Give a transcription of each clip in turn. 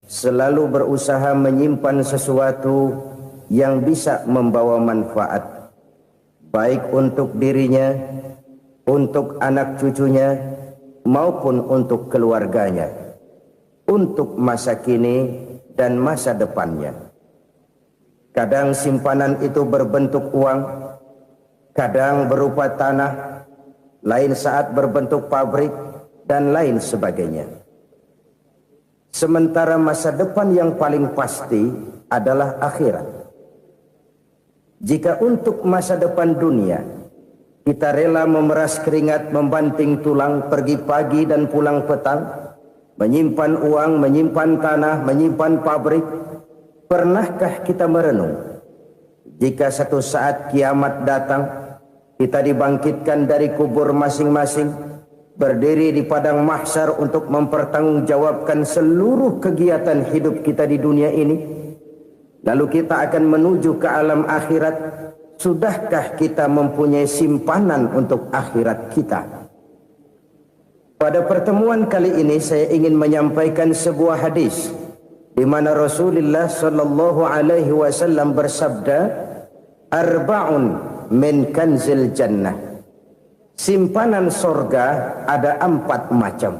selalu berusaha menyimpan sesuatu yang bisa membawa manfaat, baik untuk dirinya, untuk anak cucunya, maupun untuk keluarganya, untuk masa kini dan masa depannya. Kadang simpanan itu berbentuk uang, kadang berupa tanah, lain saat berbentuk pabrik, dan lain sebagainya. Sementara masa depan yang paling pasti adalah akhirat. Jika untuk masa depan dunia kita rela memeras keringat, membanting tulang, pergi pagi dan pulang petang, menyimpan uang, menyimpan tanah, menyimpan pabrik, pernahkah kita merenung jika satu saat kiamat datang, kita dibangkitkan dari kubur masing-masing, berdiri di padang mahsyar untuk mempertanggungjawabkan seluruh kegiatan hidup kita di dunia ini, lalu kita akan menuju ke alam akhirat. Sudahkah kita mempunyai simpanan untuk akhirat kita? Pada pertemuan kali ini saya ingin menyampaikan sebuah hadis di mana Rasulullah sallallahu alaihi wasallam bersabda, "Arba'un min kanzil jannah." Simpanan sorga ada 4 macam.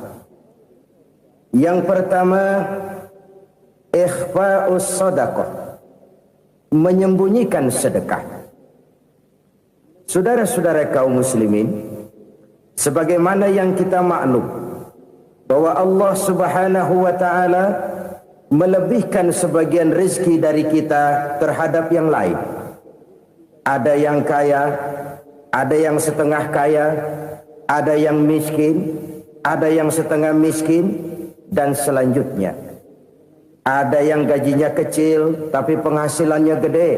Yang pertama, ikhfa'us sadaqah, menyembunyikan sedekah. Saudara-saudara kaum muslimin, sebagaimana yang kita maklum bahwa Allah Subhanahu wa taala melebihkan sebagian rezeki dari kita terhadap yang lain. Ada yang kaya, ada yang setengah kaya, ada yang miskin, ada yang setengah miskin, dan selanjutnya. Ada yang gajinya kecil tapi penghasilannya gede.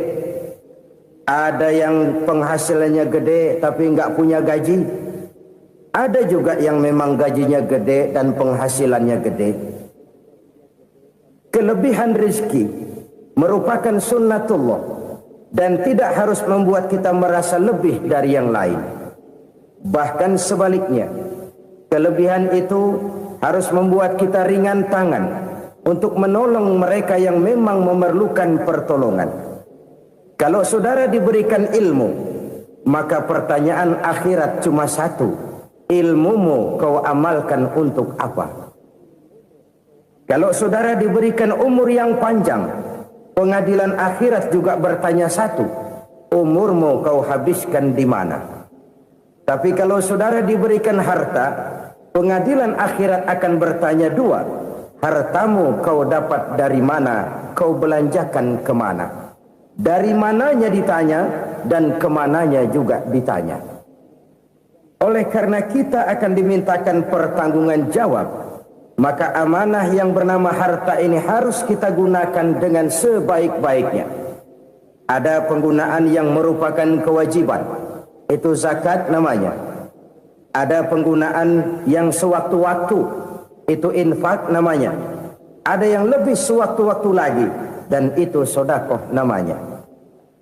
Ada yang penghasilannya gede tapi enggak punya gaji. Ada juga yang memang gajinya gede dan penghasilannya gede. Kelebihan rezeki merupakan sunnatullah dan tidak harus membuat kita merasa lebih dari yang lain. Bahkan sebaliknya, kelebihan itu harus membuat kita ringan tangan untuk menolong mereka yang memang memerlukan pertolongan. Kalau saudara diberikan ilmu, maka pertanyaan akhirat cuma satu: ilmumu kau amalkan untuk apa? Kalau saudara diberikan umur yang panjang, pengadilan akhirat juga bertanya satu: umurmu kau habiskan di mana? Tapi kalau saudara diberikan harta, pengadilan akhirat akan bertanya dua: hartamu kau dapat dari mana? Kau belanjakan kemana? Dari mananya ditanya dan kemananya juga ditanya. Oleh karena kita akan dimintakan pertanggungan jawab, maka amanah yang bernama harta ini harus kita gunakan dengan sebaik-baiknya. Ada penggunaan yang merupakan kewajiban, itu zakat namanya. Ada penggunaan yang sewaktu-waktu, itu infak namanya. Ada yang lebih sewaktu-waktu lagi, dan itu sedekah namanya.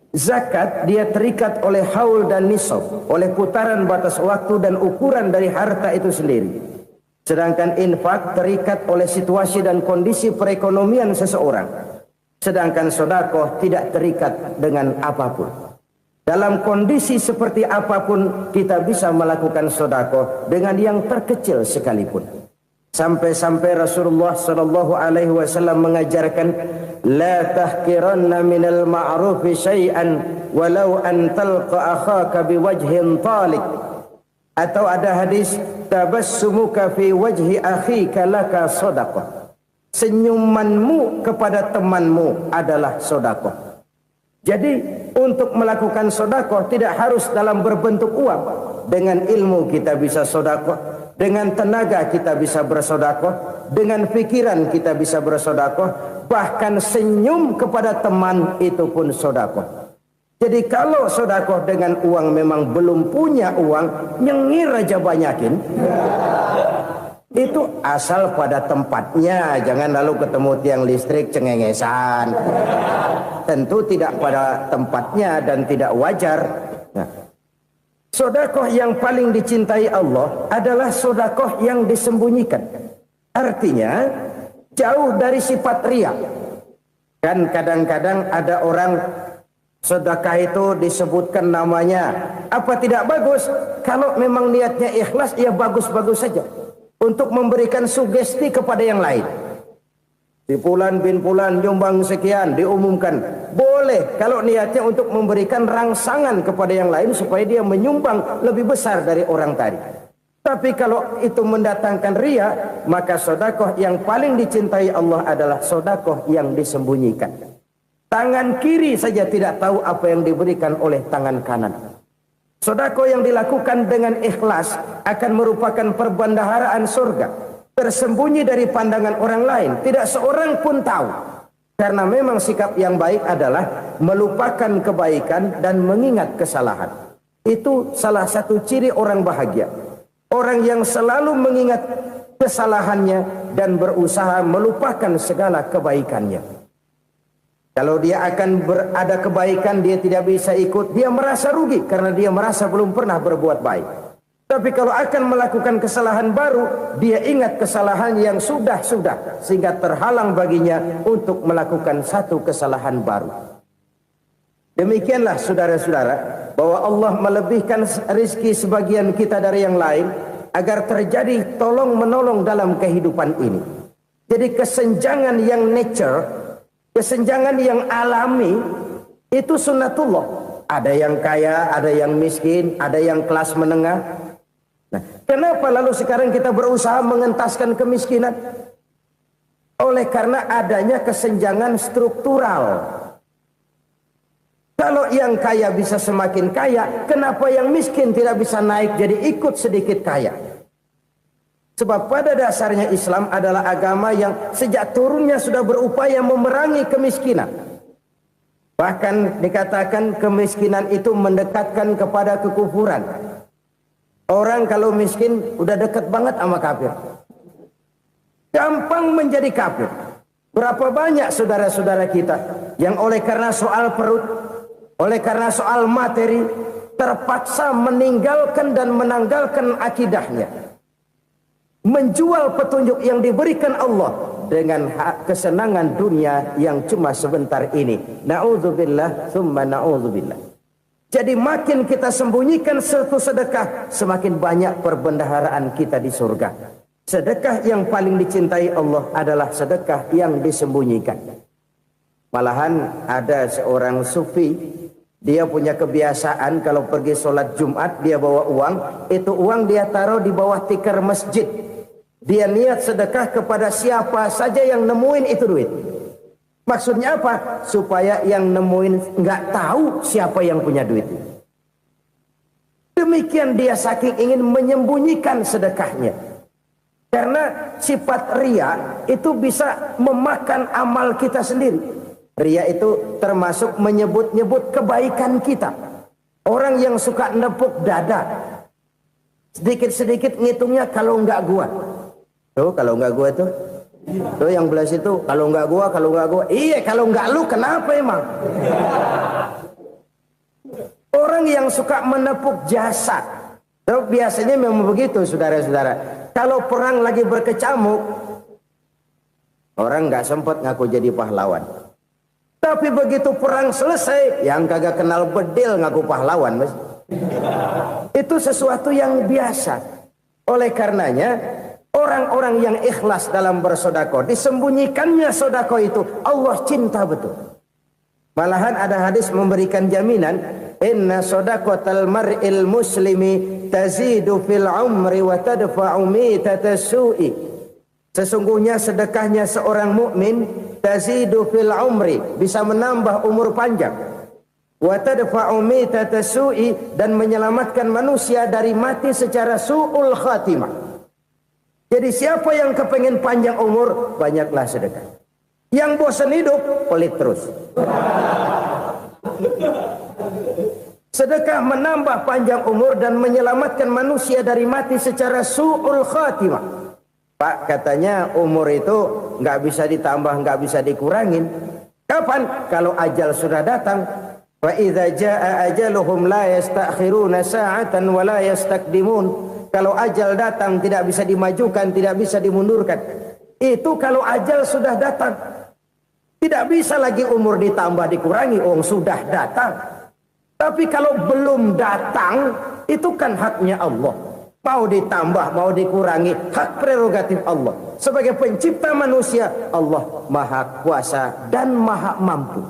Zakat dia terikat oleh haul dan nisab, oleh putaran batas waktu dan ukuran dari harta itu sendiri. Sedangkan infak terikat oleh situasi dan kondisi perekonomian seseorang. Sedangkan sedekah tidak terikat dengan apapun. Dalam kondisi seperti apapun kita bisa melakukan sedekah dengan yang terkecil sekalipun. Sampai-sampai Rasulullah sallallahu alaihi wasallam mengajarkan, la tahqiranna minal ma'rufi syai'an walau an talqa akhaka biwajhin talik. Atau ada hadis, tabassumuka fi wajhi akhika laka shadaqah. Senyumanmu kepada temanmu adalah sedekah. Jadi untuk melakukan sedekah tidak harus dalam berbentuk uang. Dengan ilmu kita bisa sedekah, dengan tenaga kita bisa bersedekah, dengan pikiran kita bisa bersedekah, bahkan senyum kepada teman itu pun sedekah. Jadi kalau sedekah dengan uang memang belum punya uang, nyengir aja banyakin. Itu asal pada tempatnya, jangan lalu ketemu tiang listrik cengengesan. Tentu tidak pada tempatnya dan tidak wajar. Nah, sedekah yang paling dicintai Allah adalah sedekah yang disembunyikan. Artinya, jauh dari sifat riya. Kan kadang-kadang ada orang sedekah itu disebutkan namanya, apa tidak bagus? Kalau memang niatnya ikhlas, ya bagus-bagus saja untuk memberikan sugesti kepada yang lain. Si Fulan bin Fulan nyumbang sekian, diumumkan. Boleh kalau niatnya untuk memberikan rangsangan kepada yang lain supaya dia menyumbang lebih besar dari orang tadi. Tapi kalau itu mendatangkan riya, maka sedekah yang paling dicintai Allah adalah sedekah yang disembunyikan. Tangan kiri saja tidak tahu apa yang diberikan oleh tangan kanan. Sedekah yang dilakukan dengan ikhlas akan merupakan perbendaharaan surga, tersembunyi dari pandangan orang lain, tidak seorang pun tahu. Karena memang sikap yang baik adalah melupakan kebaikan dan mengingat kesalahan. Itu salah satu ciri orang bahagia. Orang yang selalu mengingat kesalahannya dan berusaha melupakan segala kebaikannya. Kalau dia akan berada kebaikan, dia tidak bisa ikut, dia merasa rugi karena dia merasa belum pernah berbuat baik. Tapi kalau akan melakukan kesalahan baru, dia ingat kesalahan yang sudah-sudah, sehingga terhalang baginya untuk melakukan satu kesalahan baru. Demikianlah saudara-saudara, bahwa Allah melebihkan rizki sebagian kita dari yang lain, agar terjadi tolong-menolong dalam kehidupan ini. Jadi kesenjangan yang nature, kesenjangan yang alami, itu sunnatullah. Ada yang kaya, ada yang miskin, ada yang kelas menengah. Nah, kenapa lalu sekarang kita berusaha mengentaskan kemiskinan? Oleh karena adanya kesenjangan struktural. Kalau yang kaya bisa semakin kaya, kenapa yang miskin tidak bisa naik jadi ikut sedikit kaya? Sebab pada dasarnya Islam adalah agama yang sejak turunnya sudah berupaya memerangi kemiskinan. Bahkan dikatakan kemiskinan itu mendekatkan kepada kekufuran. Orang kalau miskin udah dekat banget sama kafir. Gampang menjadi kafir. Berapa banyak saudara-saudara kita yang oleh karena soal perut, oleh karena soal materi, terpaksa meninggalkan dan menanggalkan akidahnya. Menjual petunjuk yang diberikan Allah dengan kesenangan dunia yang cuma sebentar ini. Na'udzubillah, thumma na'udzubillah. Jadi makin kita sembunyikan satu sedekah, semakin banyak perbendaharaan kita di surga. Sedekah yang paling dicintai Allah adalah sedekah yang disembunyikan. Malahan ada seorang sufi, dia punya kebiasaan kalau pergi sholat Jumat dia bawa uang, itu uang dia taruh di bawah tikar masjid. Dia niat sedekah kepada siapa saja yang nemuin itu duit. Maksudnya apa? Supaya yang nemuin nggak tahu siapa yang punya duit. Demikian dia saking ingin menyembunyikan sedekahnya. Karena sifat riya itu bisa memakan amal kita sendiri. Riya itu termasuk menyebut-nyebut kebaikan kita. Orang yang suka nepuk dada, sedikit-sedikit ngitungnya kalau nggak gua. Tuh kalau nggak gua tuh. Tuh yang belas itu kalau nggak gua, kalau nggak gua. Iya kalau nggak lu kenapa emang? Orang yang suka menepuk jasad. Tuh, biasanya memang begitu saudara-saudara. Kalau perang lagi berkecamuk, orang nggak sempat ngaku jadi pahlawan. Tapi begitu perang selesai, yang kagak kenal bedil ngaku pahlawan, mas. Itu sesuatu yang biasa. Oleh karenanya, orang-orang yang ikhlas dalam bersedekah, disembunyikannya sedekah itu, Allah cinta betul. Malahan ada hadis memberikan jaminan, inna sedaqatal mar'il muslimi tazidu fil umri wa tadfa'u mitatas su'i. Sesungguhnya sedekahnya seorang mukmin tazidu fil umri, bisa menambah umur panjang. Wa tadfa'u mitatas su'i, dan menyelamatkan manusia dari mati secara su'ul khatimah. Jadi siapa yang kepengen panjang umur, banyaklah sedekah. Yang bosan hidup, pelit terus. Sedekah menambah panjang umur dan menyelamatkan manusia dari mati secara su'ul khatimah. Pak, katanya umur itu nggak bisa ditambah, nggak bisa dikurangin. Kapan? Kalau ajal sudah datang. Wa idza jaa ajaluhum la yastakhiruna sa'atan wa la yastaqdimun. Kalau ajal datang tidak bisa dimajukan, tidak bisa dimundurkan. Itu kalau ajal sudah datang. Tidak bisa lagi umur ditambah dikurangi, sudah datang. Tapi kalau belum datang, itu kan haknya Allah. Mau ditambah, mau dikurangi, hak prerogatif Allah. Sebagai pencipta manusia, Allah maha kuasa dan maha mampu.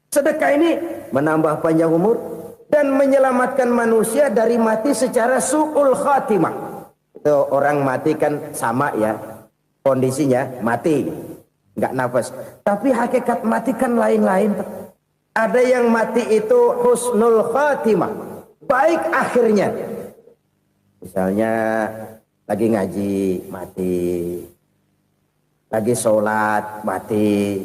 Sedekah ini menambah panjang umur dan menyelamatkan manusia dari mati secara su'ul khatimah. Itu orang mati kan sama ya, kondisinya mati, nggak nafas. Tapi hakikat mati kan lain-lain. Ada yang mati itu husnul khatimah, baik akhirnya. Misalnya lagi ngaji mati, lagi sholat mati,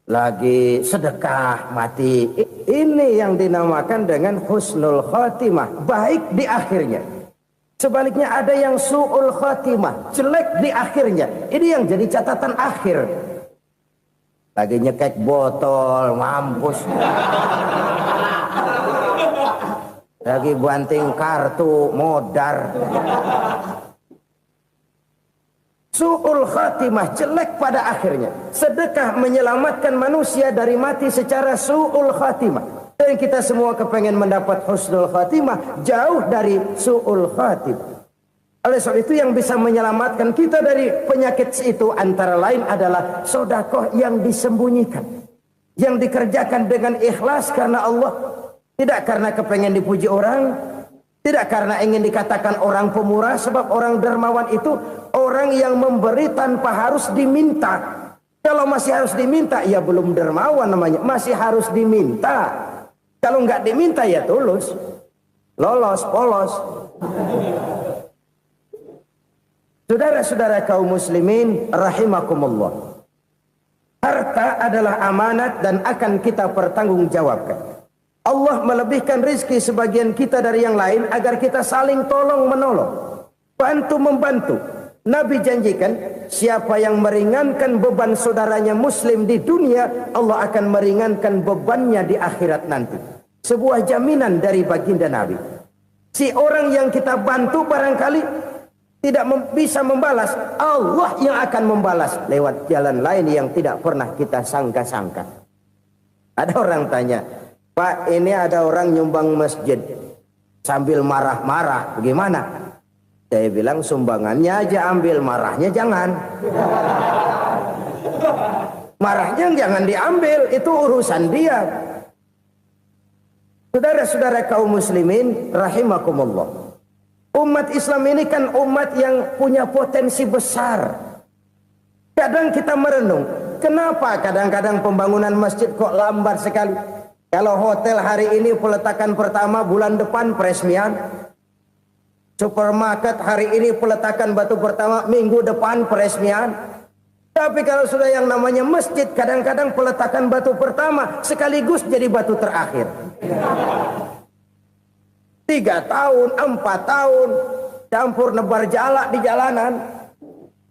lagi sedekah mati. Ini yang dinamakan dengan husnul khatimah, baik di akhirnya. Sebaliknya ada yang su'ul khatimah, jelek di akhirnya. Ini yang jadi catatan akhir. Lagi nyekek botol, mampus. Lagi banting kartu, modar. Su'ul khatimah, jelek pada akhirnya. Sedekah menyelamatkan manusia dari mati secara su'ul khatimah. Dan kita semua kepengen mendapat husnul khatimah, jauh dari su'ul khatimah. Oleh sebab itu yang bisa menyelamatkan kita dari penyakit itu antara lain adalah sedekah yang disembunyikan. Yang dikerjakan dengan ikhlas karena Allah. Tidak karena kepengen dipuji orang, tidak karena ingin dikatakan orang pemurah, sebab orang dermawan itu orang yang memberi tanpa harus diminta. Kalau masih harus diminta, ya belum dermawan namanya, masih harus diminta. Kalau nggak diminta ya tulus, lolos, polos. Saudara-saudara kaum muslimin rahimakumullah. Harta adalah amanat dan akan kita pertanggungjawabkan. Allah melebihkan rizki sebagian kita dari yang lain agar kita saling tolong menolong, bantu membantu. Nabi janjikan siapa yang meringankan beban saudaranya muslim di dunia, Allah akan meringankan bebannya di akhirat nanti. Sebuah jaminan dari baginda Nabi. Si orang yang kita bantu barangkali tidak bisa membalas, Allah yang akan membalas lewat jalan lain yang tidak pernah kita sangka-sangka. Ada orang tanya, Pak, ini ada orang nyumbang masjid sambil marah-marah, bagaimana? Saya bilang sumbangannya aja ambil, marahnya jangan. Marahnya jangan diambil, itu urusan dia. Saudara-saudara kaum muslimin rahimakumullah. Umat Islam ini kan umat yang punya potensi besar. Kadang kita merenung, kenapa kadang-kadang pembangunan masjid kok lambat sekali? Kalau hotel hari ini peletakan pertama, bulan depan peresmian. Supermarket hari ini peletakan batu pertama, minggu depan peresmian. Tapi kalau sudah yang namanya masjid, kadang-kadang peletakan batu pertama sekaligus jadi batu terakhir. 3 tahun, 4 tahun, campur nebar jalak di jalanan.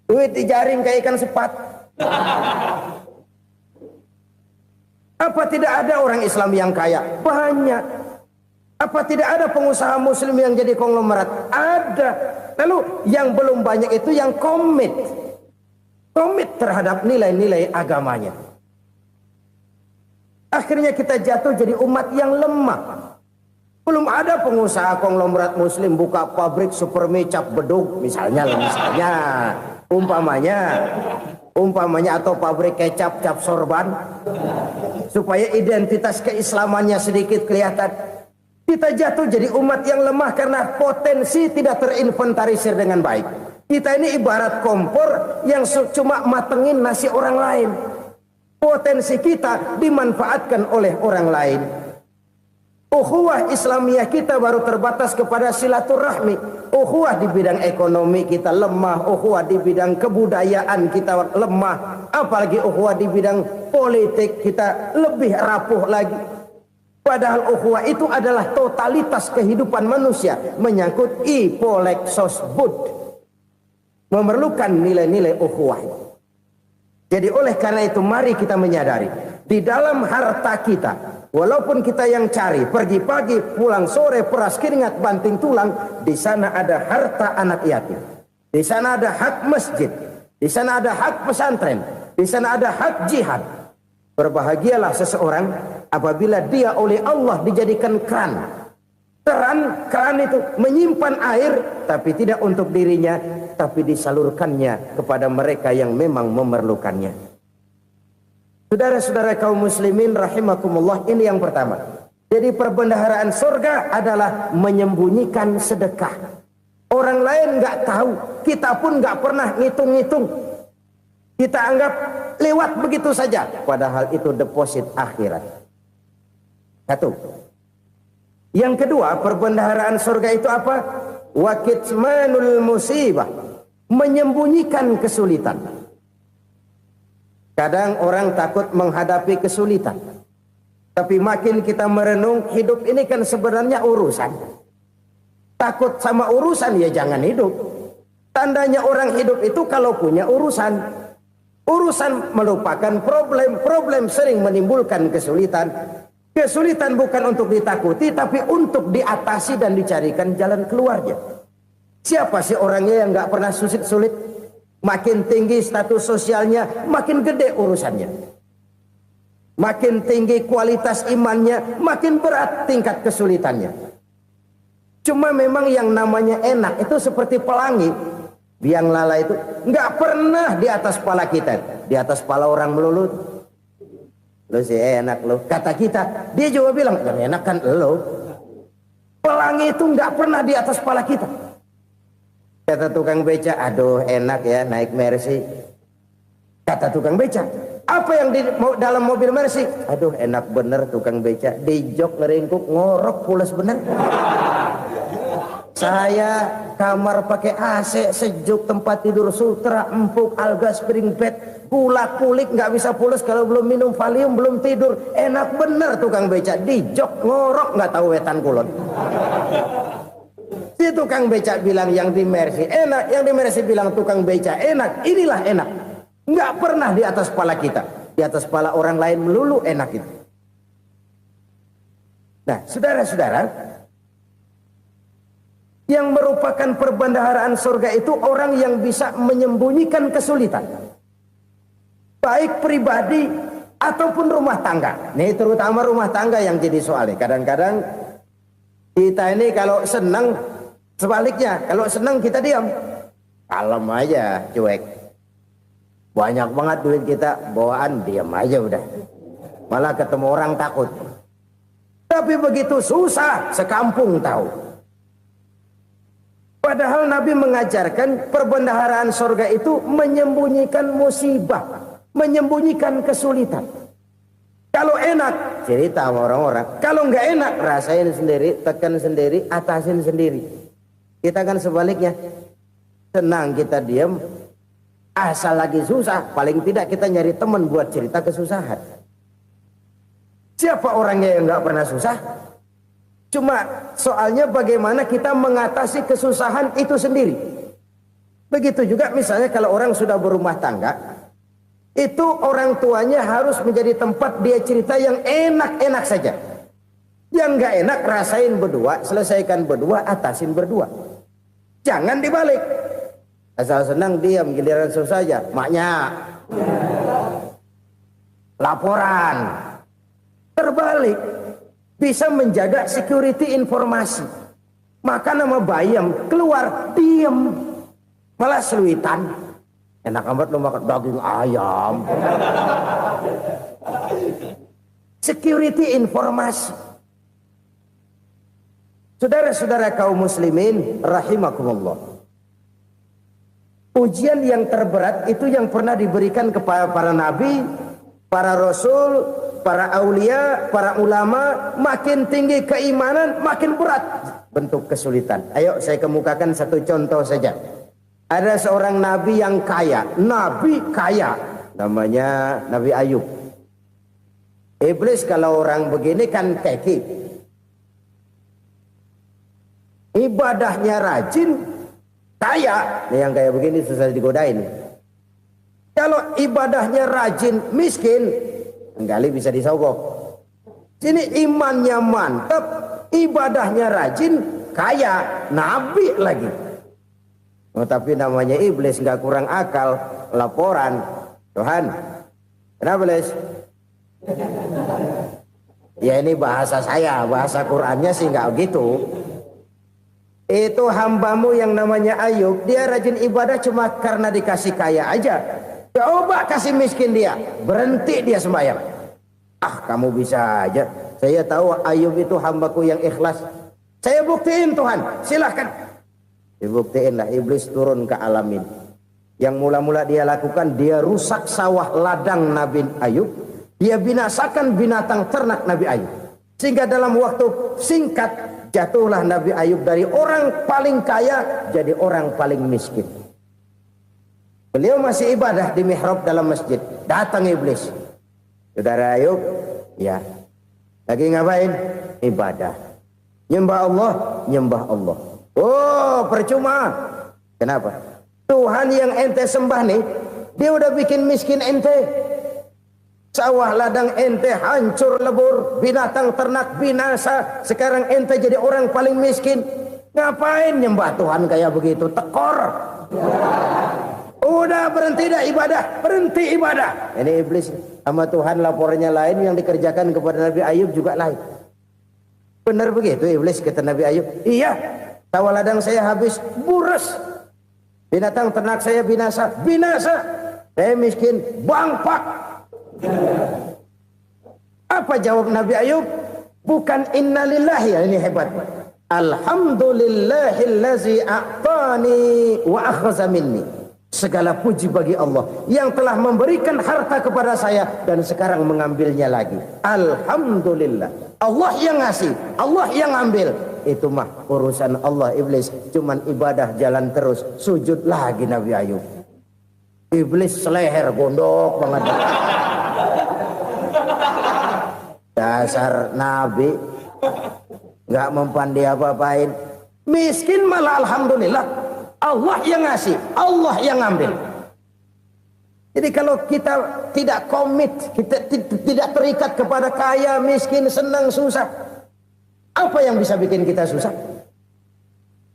Duit dijaring kayak ikan sepat. Apa tidak ada orang Islam yang kaya? Banyak. Apa tidak ada pengusaha muslim yang jadi konglomerat? Ada. Lalu yang belum banyak itu yang komit terhadap nilai-nilai agamanya. Akhirnya kita jatuh jadi umat yang lemah. Belum ada pengusaha konglomerat muslim buka pabrik supermi cap bedug misalnya umpamanya atau pabrik kecap cap sorban supaya identitas keislamannya sedikit kelihatan. Kita jatuh jadi umat yang lemah karena potensi tidak terinventarisir dengan baik. Kita ini ibarat kompor yang cuma matengin nasi orang lain. Potensi kita dimanfaatkan oleh orang lain. Ukhuwah Islamiyah kita baru terbatas kepada silaturahmi. Ukhuwah di bidang ekonomi kita lemah, ukhuwah di bidang kebudayaan kita lemah, apalagi ukhuwah di bidang politik kita lebih rapuh lagi. Padahal ukhuwah itu adalah totalitas kehidupan manusia, menyangkut ipolek sosbud. Memerlukan nilai-nilai ukhuwah. Jadi oleh karena itu mari kita menyadari di dalam harta kita, walaupun kita yang cari, pergi pagi, pulang sore, peras keringat, banting tulang, di sana ada harta anak yatim. Di sana ada hak masjid. di sana ada hak pesantren, di sana ada hak jihad. Berbahagialah seseorang apabila dia oleh Allah dijadikan keran. Keran itu menyimpan air, tapi tidak untuk dirinya, tapi disalurkannya kepada mereka yang memang memerlukannya. Saudara-saudara kaum muslimin rahimakumullah, ini yang pertama. Jadi perbendaharaan surga adalah menyembunyikan sedekah. Orang lain nggak tahu, kita pun nggak pernah ngitung-ngitung. Kita anggap lewat begitu saja, padahal itu deposit akhirat. Satu. Yang kedua, perbendaharaan surga itu apa? Wa kitmanul musibah, menyembunyikan kesulitan. Kadang orang takut menghadapi kesulitan, tapi makin kita merenung, hidup ini kan sebenarnya urusan. Takut sama urusan, ya jangan hidup. Tandanya orang hidup itu kalau punya urusan. Urusan melupakan problem. Problem sering menimbulkan kesulitan. Kesulitan bukan untuk ditakuti, tapi untuk diatasi dan dicarikan jalan keluarnya. Siapa sih orangnya yang gak pernah sulit-sulit? Makin tinggi status sosialnya, makin gede urusannya. Makin tinggi kualitas imannya, makin berat tingkat kesulitannya. Cuma memang yang namanya enak itu seperti pelangi. Biang lala itu nggak pernah di atas kepala kita, di atas kepala orang melulu. Lo sih enak lo, kata kita. Dia juga bilang yang enak kan lo. Pelangi itu nggak pernah di atas kepala kita. Kata tukang beca, aduh enak ya naik Mercy. Kata tukang beca, apa yang di dalam mobil Mercy? Aduh enak bener tukang beca, di jok ngeringkuk ngorok pulas bener. Saya kamar pakai AC sejuk, tempat tidur sutra empuk, alga spring bed, kulak kulik nggak bisa pulas kalau belum minum Valium, belum tidur. Enak bener tukang beca, di jok ngorok nggak tahu wetan kulon. Si tukang beca bilang yang di Mercy enak, yang di Mercy bilang tukang beca enak. Inilah enak, nggak pernah di atas kepala kita, di atas kepala orang lain melulu enak itu. Nah, saudara-saudara, yang merupakan perbendaharaan surga itu orang yang bisa menyembunyikan kesulitan, baik pribadi ataupun rumah tangga. Nih terutama rumah tangga yang jadi soalnya. Kadang-kadang kita ini kalau senang, sebaliknya kalau senang kita diam, kalem aja, cuek. Banyak banget duit kita bawaan, diam aja udah. Malah ketemu orang takut. Tapi begitu susah, sekampung tahu. Padahal Nabi mengajarkan perbendaharaan surga itu menyembunyikan musibah, menyembunyikan kesulitan. Kalau enak, cerita sama orang-orang. Kalau nggak enak, rasain sendiri, tekan sendiri, atasin sendiri. Kita kan sebaliknya, senang kita diam, asal lagi susah, paling tidak kita nyari teman buat cerita kesusahan. Siapa orangnya yang nggak pernah susah? Cuma soalnya bagaimana kita mengatasi kesusahan itu sendiri. Begitu juga misalnya kalau orang sudah berumah tangga, itu orang tuanya harus menjadi tempat dia cerita yang enak-enak saja. Yang nggak enak rasain berdua, selesaikan berdua, atasin berdua. Jangan dibalik. Asal senang diam, giliran susah aja. Maknya laporan. Terbalik. Bisa menjaga security informasi. Maka nama bayam keluar diam, malah seluitan. Enak amat lo makan daging ayam. Security informasi. Saudara-saudara kaum muslimin rahimakumullah, ujian yang terberat itu yang pernah diberikan kepada para nabi, para rasul, para aulia, para ulama. Makin tinggi keimanan, makin berat bentuk kesulitan. Ayo saya kemukakan satu contoh saja. Ada seorang nabi yang kaya, nabi kaya, namanya Nabi Ayub. Iblis kalau orang begini kan keki, ibadahnya rajin, kaya. Nih yang kayak begini susah digodain. Kalau ibadahnya rajin, miskin, kali bisa disogok. Sini imannya mantap, ibadahnya rajin, kaya, nabi lagi. Oh, tapi namanya iblis, nggak kurang akal. Laporan, Tuhan, kenapa Les? Ya ini bahasa saya, bahasa Qurannya sih nggak gitu. Itu hambamu yang namanya Ayub, dia rajin ibadah cuma karena dikasih kaya aja. Coba kasih miskin dia, berhenti dia sembahyang. Ah, kamu bisa aja. Saya tahu Ayub itu hambaku yang ikhlas. Saya buktiin Tuhan, silahkan. Dibuktiin lah, iblis turun ke alamin. Yang mula-mula dia lakukan, dia rusak sawah ladang Nabi Ayub. Dia binasakan binatang ternak Nabi Ayub. Sehingga dalam waktu singkat, jatuhlah Nabi Ayub dari orang paling kaya jadi orang paling miskin. Beliau masih ibadah di mihrab dalam masjid. Datang iblis. Saudara Ayub, ya, lagi ngapain? Ibadah. Nyembah Allah, nyembah Allah. Oh, percuma. Kenapa? Tuhan yang ente sembah nih, dia udah bikin miskin ente. Sawah ladang ente hancur lebur, binatang ternak binasa. Sekarang ente jadi orang paling miskin. Ngapain nyembah Tuhan kayak begitu? Tekor. Udah berhenti dah ibadah, berhenti ibadah. Ini iblis sama Tuhan laporannya lain, yang dikerjakan kepada Nabi Ayub juga lain. Benar begitu iblis kata Nabi Ayub? Iya, sawah ladang saya habis, buras. Binatang ternak saya binasa, binasa. Saya miskin, bangpak. Apa jawab Nabi Ayub? Bukan innalillahi, ya ini hebat. Alhamdulillahillazi a'tani wa akhza minni. Segala puji bagi Allah yang telah memberikan harta kepada saya dan sekarang mengambilnya lagi. Alhamdulillah. Allah yang ngasih, Allah yang ambil. Itu mah urusan Allah. Iblis cuman ibadah jalan terus, sujud lagi Nabi Ayub. Iblis seleher gondok banget. Dasar Nabi nggak mempan dia apa-apain. Miskin malah alhamdulillah. Allah yang ngasih, Allah yang ngambil. Jadi kalau kita tidak komit, kita tidak terikat kepada kaya, miskin, senang, susah, apa yang bisa bikin kita susah?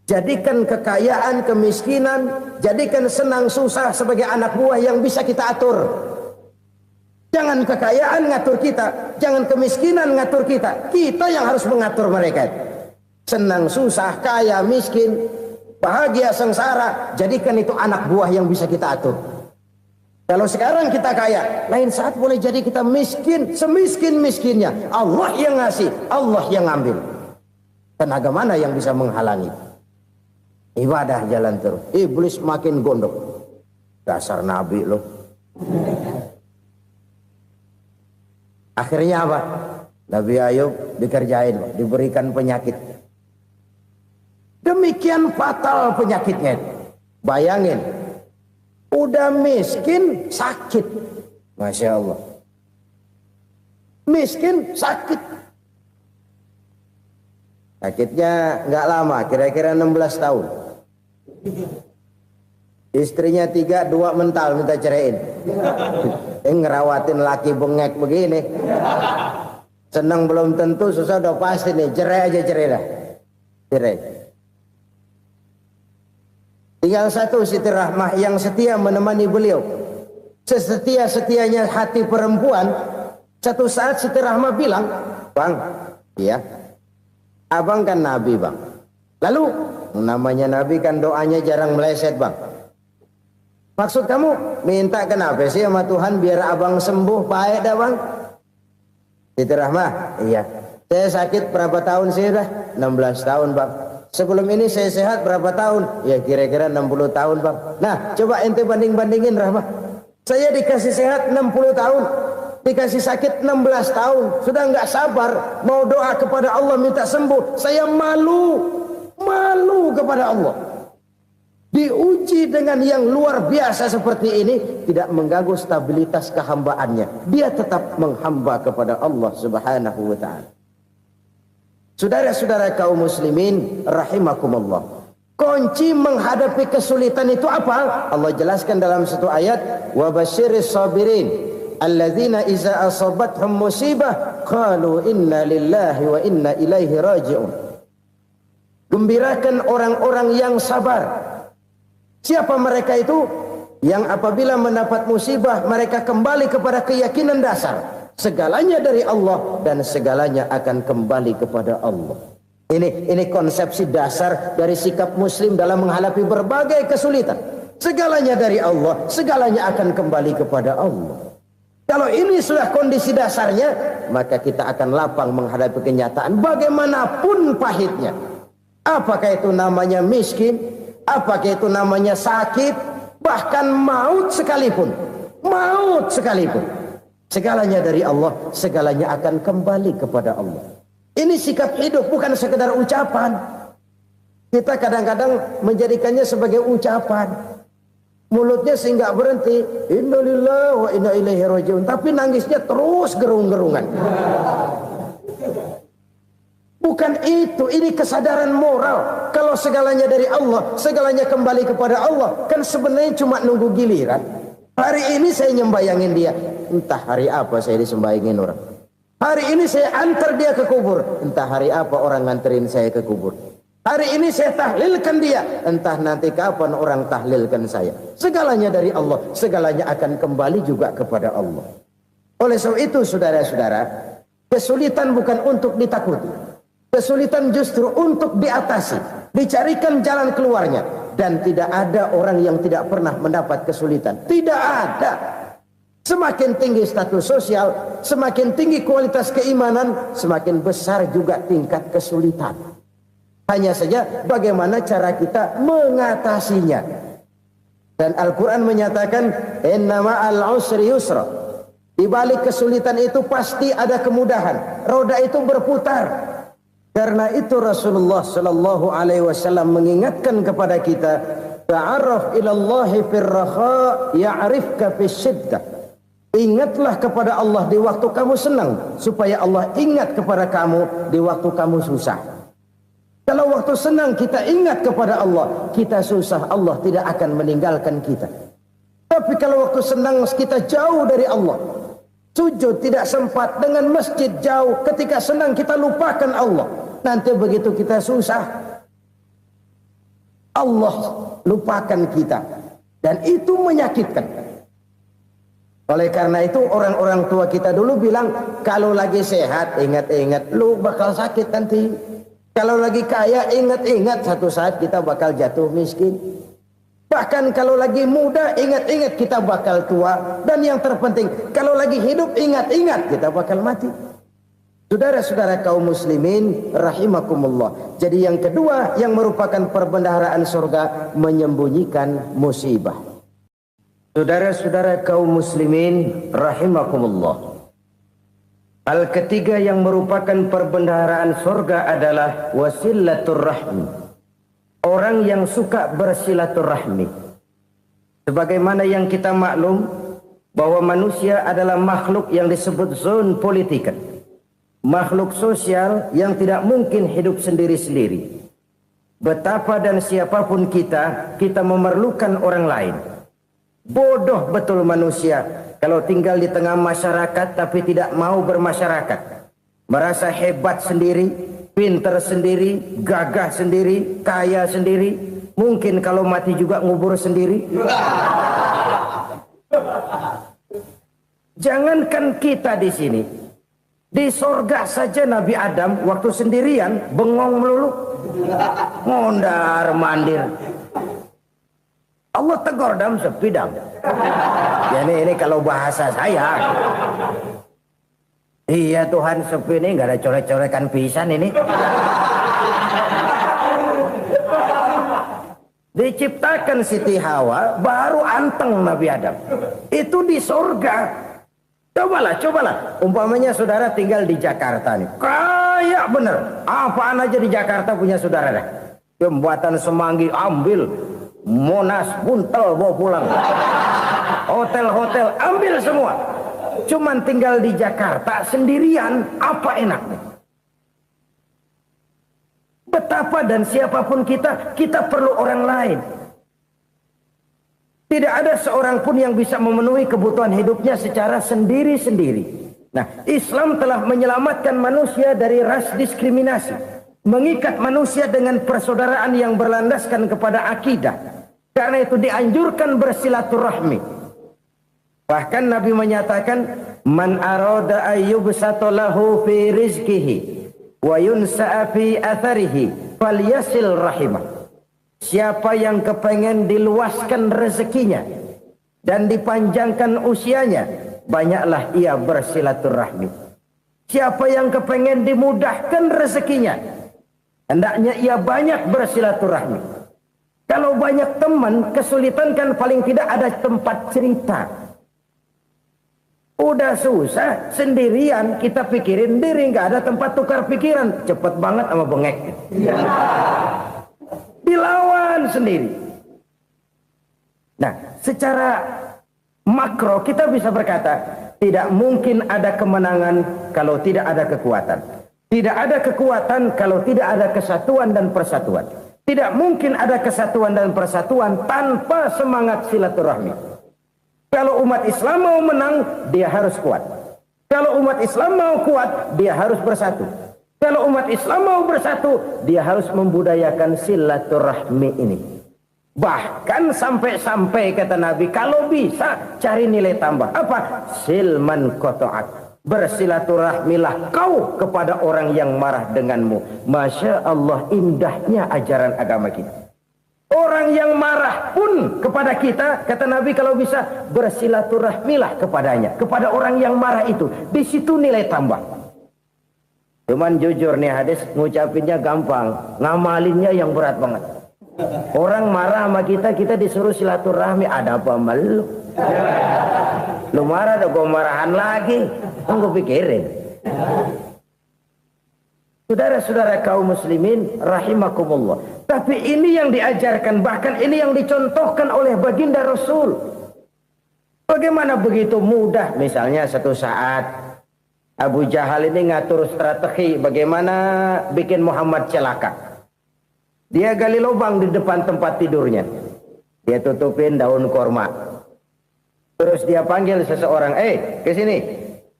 Jadikan kekayaan, kemiskinan, jadikan senang, susah sebagai anak buah yang bisa kita atur. Jangan kekayaan ngatur kita, jangan kemiskinan ngatur kita. Kita yang harus mengatur mereka. Senang, susah, kaya, miskin, bahagia, sengsara, jadikan itu anak buah yang bisa kita atur. Kalau sekarang kita kaya, lain saat boleh jadi kita miskin, semiskin-miskinnya. Allah yang ngasih, Allah yang ngambil. Tenaga mana yang bisa menghalangi? Ibadah jalan terus. Iblis makin gondok. Dasar Nabi loh. Akhirnya apa? Nabi Ayub dikerjain, diberikan penyakit. Demikian fatal penyakitnya. Bayangin, udah miskin sakit. Masya Allah. Miskin sakit. Sakitnya nggak lama, kira-kira 16 tahun. Istrinya 3, 2 mental minta ceraiin. Ngerawatin laki bengek begini. Senang belum tentu, susah udah pasti nih. Cerai aja, cerai dah. Cerai. Tinggal satu Siti Rahmah yang setia menemani beliau. Sesetia-setianya hati perempuan. Satu saat Siti Rahmah bilang, "Bang, iya, abang kan Nabi bang. Lalu namanya Nabi kan doanya jarang meleset bang. Maksud kamu minta kenapa sih sama Tuhan biar abang sembuh baik dah bang?" Siti Rahmah, iya. Saya sakit berapa tahun sih dah? 16 tahun bang. Sebelum ini saya sehat berapa tahun? Ya kira-kira 60 tahun bang. Nah coba ente banding-bandingin Rahmah. Saya dikasih sehat 60 tahun. Dikasih sakit 16 tahun. Sudah nggak sabar. Mau doa kepada Allah minta sembuh. Saya malu. Malu kepada Allah. Diuji dengan yang luar biasa seperti ini. Tidak mengganggu stabilitas kehambaannya. Dia tetap menghamba kepada Allah subhanahu wa ta'ala. Saudara-saudara kaum muslimin rahimakumullah. Kunci menghadapi kesulitan itu apa? Allah jelaskan dalam satu ayat, wa basyiris sabirin alladzina iza asabathum musibah qalu inna lillahi wa inna ilaihi raji'un. Gembirakan orang-orang yang sabar Siapa mereka itu? Yang apabila mendapat musibah mereka kembali kepada keyakinan dasar. Segalanya dari Allah dan segalanya akan kembali kepada Allah. Ini konsepsi dasar dari sikap muslim dalam menghadapi berbagai kesulitan. Segalanya dari Allah, segalanya akan kembali kepada Allah. Kalau ini sudah kondisi dasarnya, maka kita akan lapang menghadapi kenyataan bagaimanapun pahitnya. Apakah itu namanya miskin, apakah itu namanya sakit, bahkan maut sekalipun. Maut sekalipun. Segalanya dari Allah, segalanya akan kembali kepada Allah. Ini sikap hidup, bukan sekedar ucapan. Kita kadang-kadang menjadikannya sebagai ucapan. Mulutnya sehingga berhenti, innalillahi wa inna ilaihi rajiun, tapi nangisnya terus gerung-gerungan. Bukan itu, ini kesadaran moral. Kalau segalanya dari Allah, segalanya kembali kepada Allah, kan sebenarnya cuma nunggu giliran. Hari ini saya nyembayangin dia, entah hari apa saya disembayangin orang. Hari ini saya antar dia ke kubur, entah hari apa orang nganterin saya ke kubur. Hari ini saya tahlilkan dia, entah nanti kapan orang tahlilkan saya. Segalanya dari Allah, segalanya akan kembali juga kepada Allah. Oleh sebab itu saudara-saudara, kesulitan bukan untuk ditakuti. Kesulitan justru untuk diatasi, dicarikan jalan keluarnya. Dan tidak ada orang yang tidak pernah mendapat kesulitan. Tidak ada. Semakin tinggi status sosial, semakin tinggi kualitas keimanan, semakin besar juga tingkat kesulitan. Hanya saja bagaimana cara kita mengatasinya. Dan Al-Quran menyatakan, inna ma'al usri yusra. Di balik kesulitan itu pasti ada kemudahan. Roda itu berputar. Karena itu Rasulullah sallallahu alaihi wasallam mengingatkan kepada kita, ta'arraf ilallahi firraha ya'rifka fisyiddah. Ingatlah kepada Allah di waktu kamu senang, supaya Allah ingat kepada kamu di waktu kamu susah. Kalau waktu senang kita ingat kepada Allah, kita susah, Allah tidak akan meninggalkan kita. Tapi kalau waktu senang kita jauh dari Allah, sujud tidak sempat, dengan masjid jauh, ketika senang kita lupakan Allah. Nanti begitu kita susah, Allah lupakan kita. Dan itu menyakitkan. Oleh karena itu orang-orang tua kita dulu bilang, kalau lagi sehat ingat-ingat lu bakal sakit nanti. Kalau lagi kaya ingat-ingat satu saat kita bakal jatuh miskin. Bahkan kalau lagi muda ingat-ingat kita bakal tua. Dan yang terpenting, kalau lagi hidup ingat-ingat kita bakal mati. Saudara-saudara kaum muslimin rahimakumullah. Jadi yang kedua yang merupakan perbendaharaan surga, menyembunyikan musibah. Saudara-saudara kaum muslimin rahimakumullah. Hal ketiga yang merupakan perbendaharaan surga adalah wasilatur rahmi. Orang yang suka bersilaturahmi. Sebagaimana yang kita maklum bahwa manusia adalah makhluk yang disebut zon politika. Makhluk sosial yang tidak mungkin hidup sendiri-sendiri. Betapa dan siapapun kita memerlukan orang lain. Bodoh betul manusia kalau tinggal di tengah masyarakat tapi tidak mau bermasyarakat. Merasa hebat sendiri, pinter sendiri, gagah sendiri, kaya sendiri. Mungkin kalau mati juga ngubur sendiri. Jangankan kita di sini. Di sorga saja Nabi Adam waktu sendirian bengong melulu, mondar mandir. Allah tegur dalam sepidang. Ya ini kalau bahasa saya. Iya Tuhan, sepi ini nggak ada coret-corekan pisan ini. Diciptakan Siti Hawa baru anteng Nabi Adam. Itu di sorga. Cobalah. Umpamanya saudara tinggal di Jakarta nih. Kayak bener. Apaan aja di Jakarta punya saudara dah. Jembatan Semanggi ambil. Monas, Buntel bawa pulang. Hotel-hotel ambil semua. Cuman tinggal di Jakarta sendirian. Apa enaknya? Betapa dan siapapun kita perlu orang lain. Tidak ada seorang pun yang bisa memenuhi kebutuhan hidupnya secara sendiri-sendiri. Nah, Islam telah menyelamatkan manusia dari ras diskriminasi. Mengikat manusia dengan persaudaraan yang berlandaskan kepada akidah. Karena itu dianjurkan bersilaturahmi. Bahkan Nabi menyatakan, man arada ayyubsata lahu fi rizqihi wa yunsa'a fi atharihi falyasil rahimah. Siapa yang kepengen diluaskan rezekinya dan dipanjangkan usianya, banyaklah ia bersilaturahmi. Siapa yang kepengen dimudahkan rezekinya, hendaknya ia banyak bersilaturahmi. Kalau banyak teman, kesulitan kan paling tidak ada tempat cerita. Udah susah sendirian, kita pikirin diri, nggak ada tempat tukar pikiran. Cepet banget sama bengek. Dilawan sendiri. Nah, secara makro kita bisa berkata, tidak mungkin ada kemenangan kalau tidak ada kekuatan. Tidak ada kekuatan kalau tidak ada kesatuan dan persatuan. Tidak mungkin ada kesatuan dan persatuan tanpa semangat silaturahmi. Kalau umat Islam mau menang, dia harus kuat. Kalau umat Islam mau kuat, dia harus bersatu. Kalau umat Islam mau bersatu, dia harus membudayakan silaturahmi ini. Bahkan sampai-sampai kata Nabi, kalau bisa cari nilai tambah. Apa? Silman qata'at. Bersilaturahmilah kau kepada orang yang marah denganmu. Masya Allah, indahnya ajaran agama kita. Orang yang marah pun kepada kita, kata Nabi, kalau bisa bersilaturahmilah kepadanya, kepada orang yang marah itu. Di situ nilai tambah. Cuman jujur nih hadis, ngucapinnya gampang, ngamalinnya yang berat banget. Orang marah sama kita, kita disuruh silaturahmi, ada apa malu? Lu marah, ada gua marahan lagi, tunggu pikirin. Saudara-saudara kaum muslimin rahimakumullah. Tapi ini yang diajarkan, bahkan ini yang dicontohkan oleh baginda Rasul. Bagaimana begitu mudah, misalnya satu saat Abu Jahal ini ngatur strategi bagaimana bikin Muhammad celaka. Dia gali lubang di depan tempat tidurnya. Dia tutupin daun korma. Terus dia panggil seseorang, ke sini.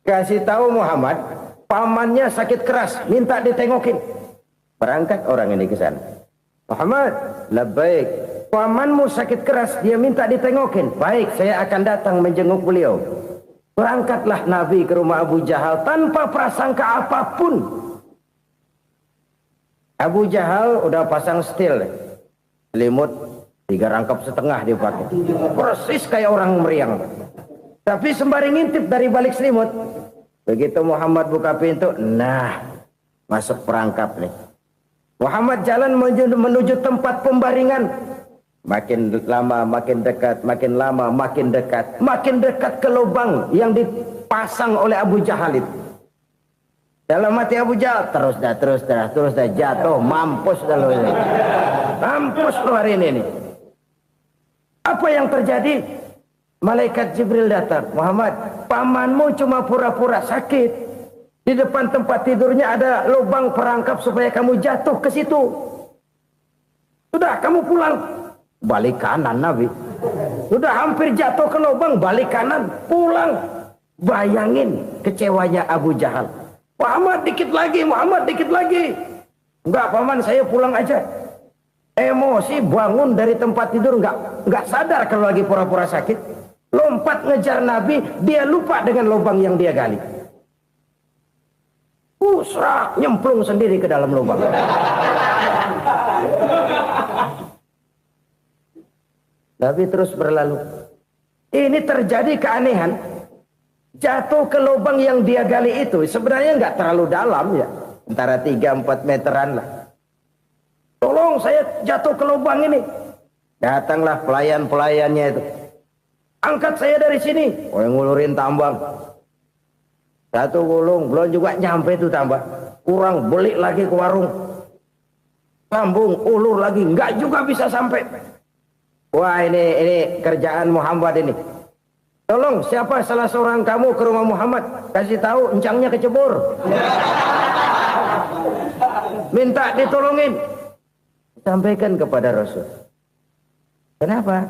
Kasih tahu Muhammad, pamannya sakit keras, minta ditengokin. Berangkat orang ini ke sana. Muhammad, labbaik. Pamanmu sakit keras, dia minta ditengokin. Baik, saya akan datang menjenguk beliau. Berangkatlah Nabi ke rumah Abu Jahal tanpa prasangka apapun. Abu Jahal udah pasang setil, selimut 3 rangkap setengah dipakai. Persis kayak orang meriang. Tapi sembari ngintip dari balik selimut. Begitu Muhammad buka pintu, nah masuk perangkap nih. Muhammad jalan menuju tempat pembaringan. Makin lama makin dekat, makin lama makin dekat. Makin dekat ke lubang yang dipasang oleh Abu Jahal itu. Dalam hati Abu Jahal, terus dah jatuh, mampus dah lo ini. Mampus lo hari ini. Apa yang terjadi? Malaikat Jibril datang. Muhammad, pamanmu cuma pura-pura sakit. Di depan tempat tidurnya ada lubang perangkap supaya kamu jatuh ke situ. Sudah, kamu pulang. Balik kanan Nabi. Sudah hampir jatuh ke lubang, balik kanan, pulang. Bayangin kecewanya Abu Jahal. Muhammad dikit lagi, Muhammad dikit lagi. Enggak paman, saya pulang aja. Emosi bangun dari tempat tidur, enggak sadar kalau lagi pura-pura sakit. Lompat ngejar Nabi, dia lupa dengan lubang yang dia gali. Serak, nyemplung sendiri ke dalam lubang. Nabi terus berlalu. Ini terjadi keanehan. Jatuh ke lubang yang dia gali itu sebenarnya nggak terlalu dalam ya, antara 3-4 meteran lah. Tolong saya jatuh ke lubang ini. Datanglah pelayan-pelayannya itu. Angkat saya dari sini. Oh, yang ngulurin tambang. Satu gulung, belum juga nyampe itu tambah. Kurang, beli lagi ke warung. Sambung, ulur lagi, nggak juga bisa sampai. Wah, ini kerjaan Muhammad ini. Tolong, siapa salah seorang kamu ke rumah Muhammad, kasih tahu encangnya kecebur. Minta ditolongin. Sampaikan kepada Rasul. Kenapa?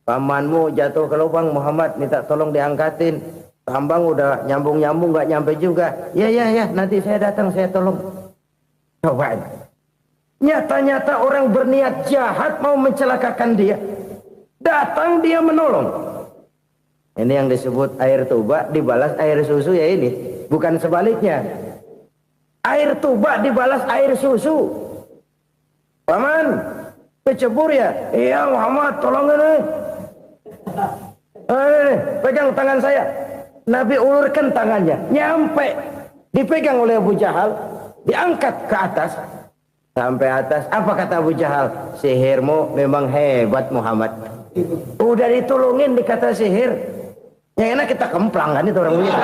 Pamanmu jatuh ke lubang, Muhammad minta tolong diangkatin. Tambang udah nyambung-nyambung nggak nyampe juga. Ya, nanti saya datang, saya tolong. Coba. Nyata-nyata orang berniat jahat mau mencelakakan dia. Datang dia menolong. Ini yang disebut air tuba dibalas air susu ya ini. Bukan sebaliknya. Air tuba dibalas air susu. Paman, kecebur ya? Iya Muhammad, tolong ini. Pegang tangan saya. Nabi ulurkan tangannya. Nyampe. Dipegang oleh Abu Jahal. Diangkat ke atas. Sampai atas. Apa kata Abu Jahal? Sihirmu memang hebat Muhammad. Udah ditolongin dikata sihir. Yang enak kita kemplang kan itu orang begitu.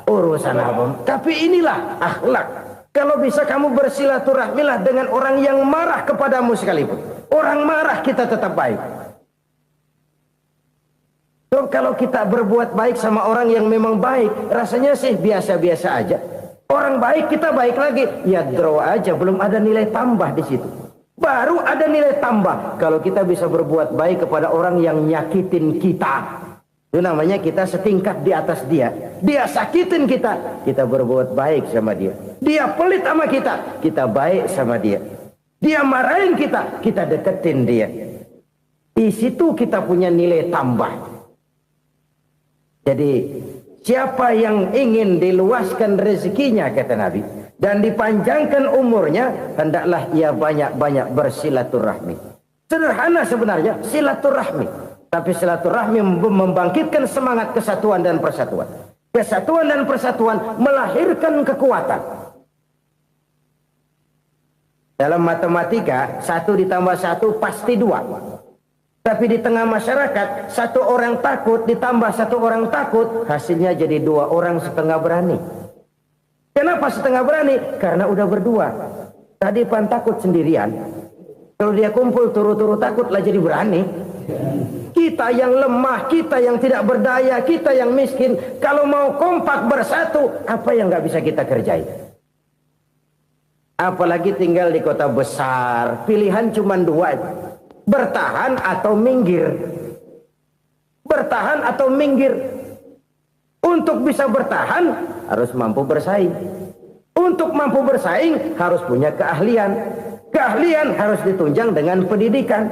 Urusan apa? Tapi inilah akhlak. Kalau bisa kamu bersilaturahmilah dengan orang yang marah kepadamu sekalipun. Orang marah kita tetap baik. So, kalau kita berbuat baik sama orang yang memang baik, rasanya sih biasa-biasa aja. Orang baik kita baik lagi. Ya draw aja, belum ada nilai tambah di situ. Baru ada nilai tambah kalau kita bisa berbuat baik kepada orang yang nyakitin kita. Itu namanya kita setingkat di atas dia. Dia sakitin kita, kita berbuat baik sama dia. Dia pelit sama kita, kita baik sama dia. Dia marahin kita, kita deketin dia. Di situ kita punya nilai tambah. Jadi siapa yang ingin diluaskan rezekinya kata Nabi dan dipanjangkan umurnya, hendaklah ia banyak-banyak bersilaturahmi. Sederhana sebenarnya silaturahmi. Tapi silaturahmi membangkitkan semangat kesatuan dan persatuan. Kesatuan dan persatuan melahirkan kekuatan. Dalam matematika, 1 ditambah 1 pasti 2. Tapi di tengah masyarakat, 1 orang takut ditambah 1 orang takut, hasilnya jadi 2 orang setengah berani. Kenapa setengah berani? Karena udah berdua. Tadi pan takut sendirian. Kalau dia kumpul turu-turu takut lah jadi berani. Kita yang lemah, kita yang tidak berdaya, kita yang miskin, kalau mau kompak bersatu, apa yang nggak bisa kita kerjain? Apalagi tinggal di kota besar, pilihan cuma 2, bertahan atau minggir. Bertahan atau minggir. Untuk bisa bertahan harus mampu bersaing. Untuk mampu bersaing harus punya keahlian. Keahlian harus ditunjang dengan pendidikan.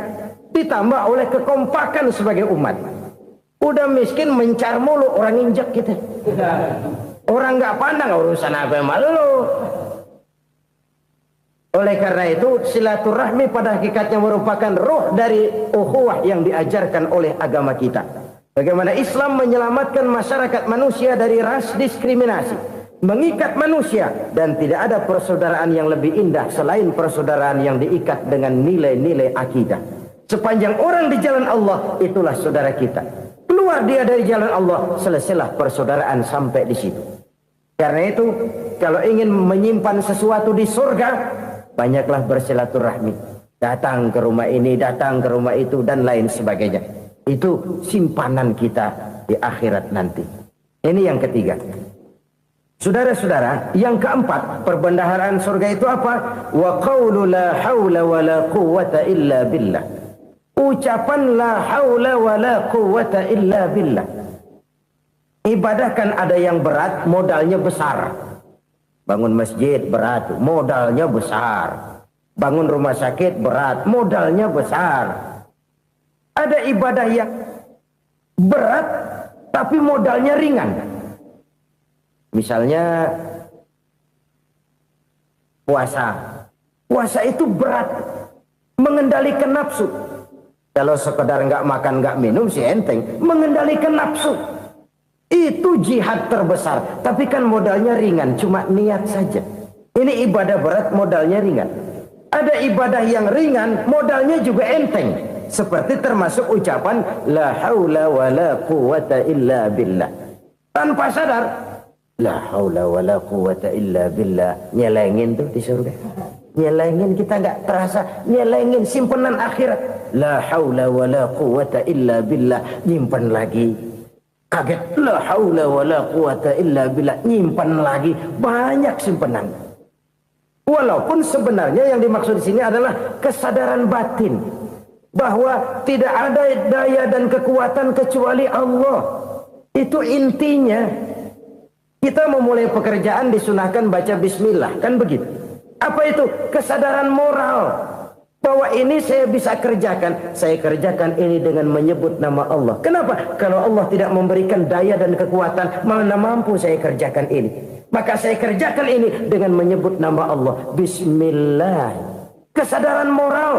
Ditambah oleh kekompakan sebagai umat. Udah miskin mencar mulu, orang injek kita. Orang nggak pandang urusan apa malu. Oleh karena itu silaturahmi pada hakikatnya merupakan roh dari ukhuwah yang diajarkan oleh agama kita. Bagaimana Islam menyelamatkan masyarakat manusia dari ras diskriminasi, mengikat manusia, dan tidak ada persaudaraan yang lebih indah selain persaudaraan yang diikat dengan nilai-nilai akidah. Sepanjang orang di jalan Allah, itulah saudara kita. Keluar dia dari jalan Allah, selesailah persaudaraan sampai di situ. Karena itu, kalau ingin menyimpan sesuatu di surga, banyaklah bersilaturahmi. Datang ke rumah ini, datang ke rumah itu, dan lain sebagainya. Itu simpanan kita di akhirat nanti. Ini yang ketiga. Saudara-saudara, yang keempat, perbendaharaan surga itu apa? Wa qawlu la hawla wa la quwwata illa billah. Ucapan la haula wa la quwwata illa billah. Ibadah kan ada yang berat, modalnya besar. Bangun masjid berat, modalnya besar. Bangun rumah sakit berat, modalnya besar. Ada ibadah yang berat tapi modalnya ringan. Misalnya puasa. Puasa itu berat, mengendalikan nafsu. Kalau sekedar nggak makan nggak minum sih enteng, mengendalikan nafsu itu jihad terbesar. Tapi kan modalnya ringan, cuma niat saja. Ini ibadah berat, modalnya ringan. Ada ibadah yang ringan, modalnya juga enteng. Seperti termasuk ucapan la haula wa la quwwata illa billah. Tanpa sadar, la haula wa la quwwata illa billah, nyelengin tuh di surga. Nyelengin, kita nggak terasa, nyelengin simpenan akhirat. La haula wa la quwwata illa billah, nyimpan lagi. Kaget, la haula wa la quwwata illa billah, nyimpan lagi. Banyak simpanan. Walaupun sebenarnya yang dimaksud di sini adalah kesadaran batin bahwa tidak ada daya dan kekuatan kecuali Allah. Itu intinya. Kita memulai pekerjaan disunahkan baca bismillah, kan begitu. Apa itu? Kesadaran moral. Bahwa ini saya bisa kerjakan. Saya kerjakan ini dengan menyebut nama Allah. Kenapa? Kalau Allah tidak memberikan daya dan kekuatan, mana mampu saya kerjakan ini. Maka saya kerjakan ini dengan menyebut nama Allah. Bismillah. Kesadaran moral.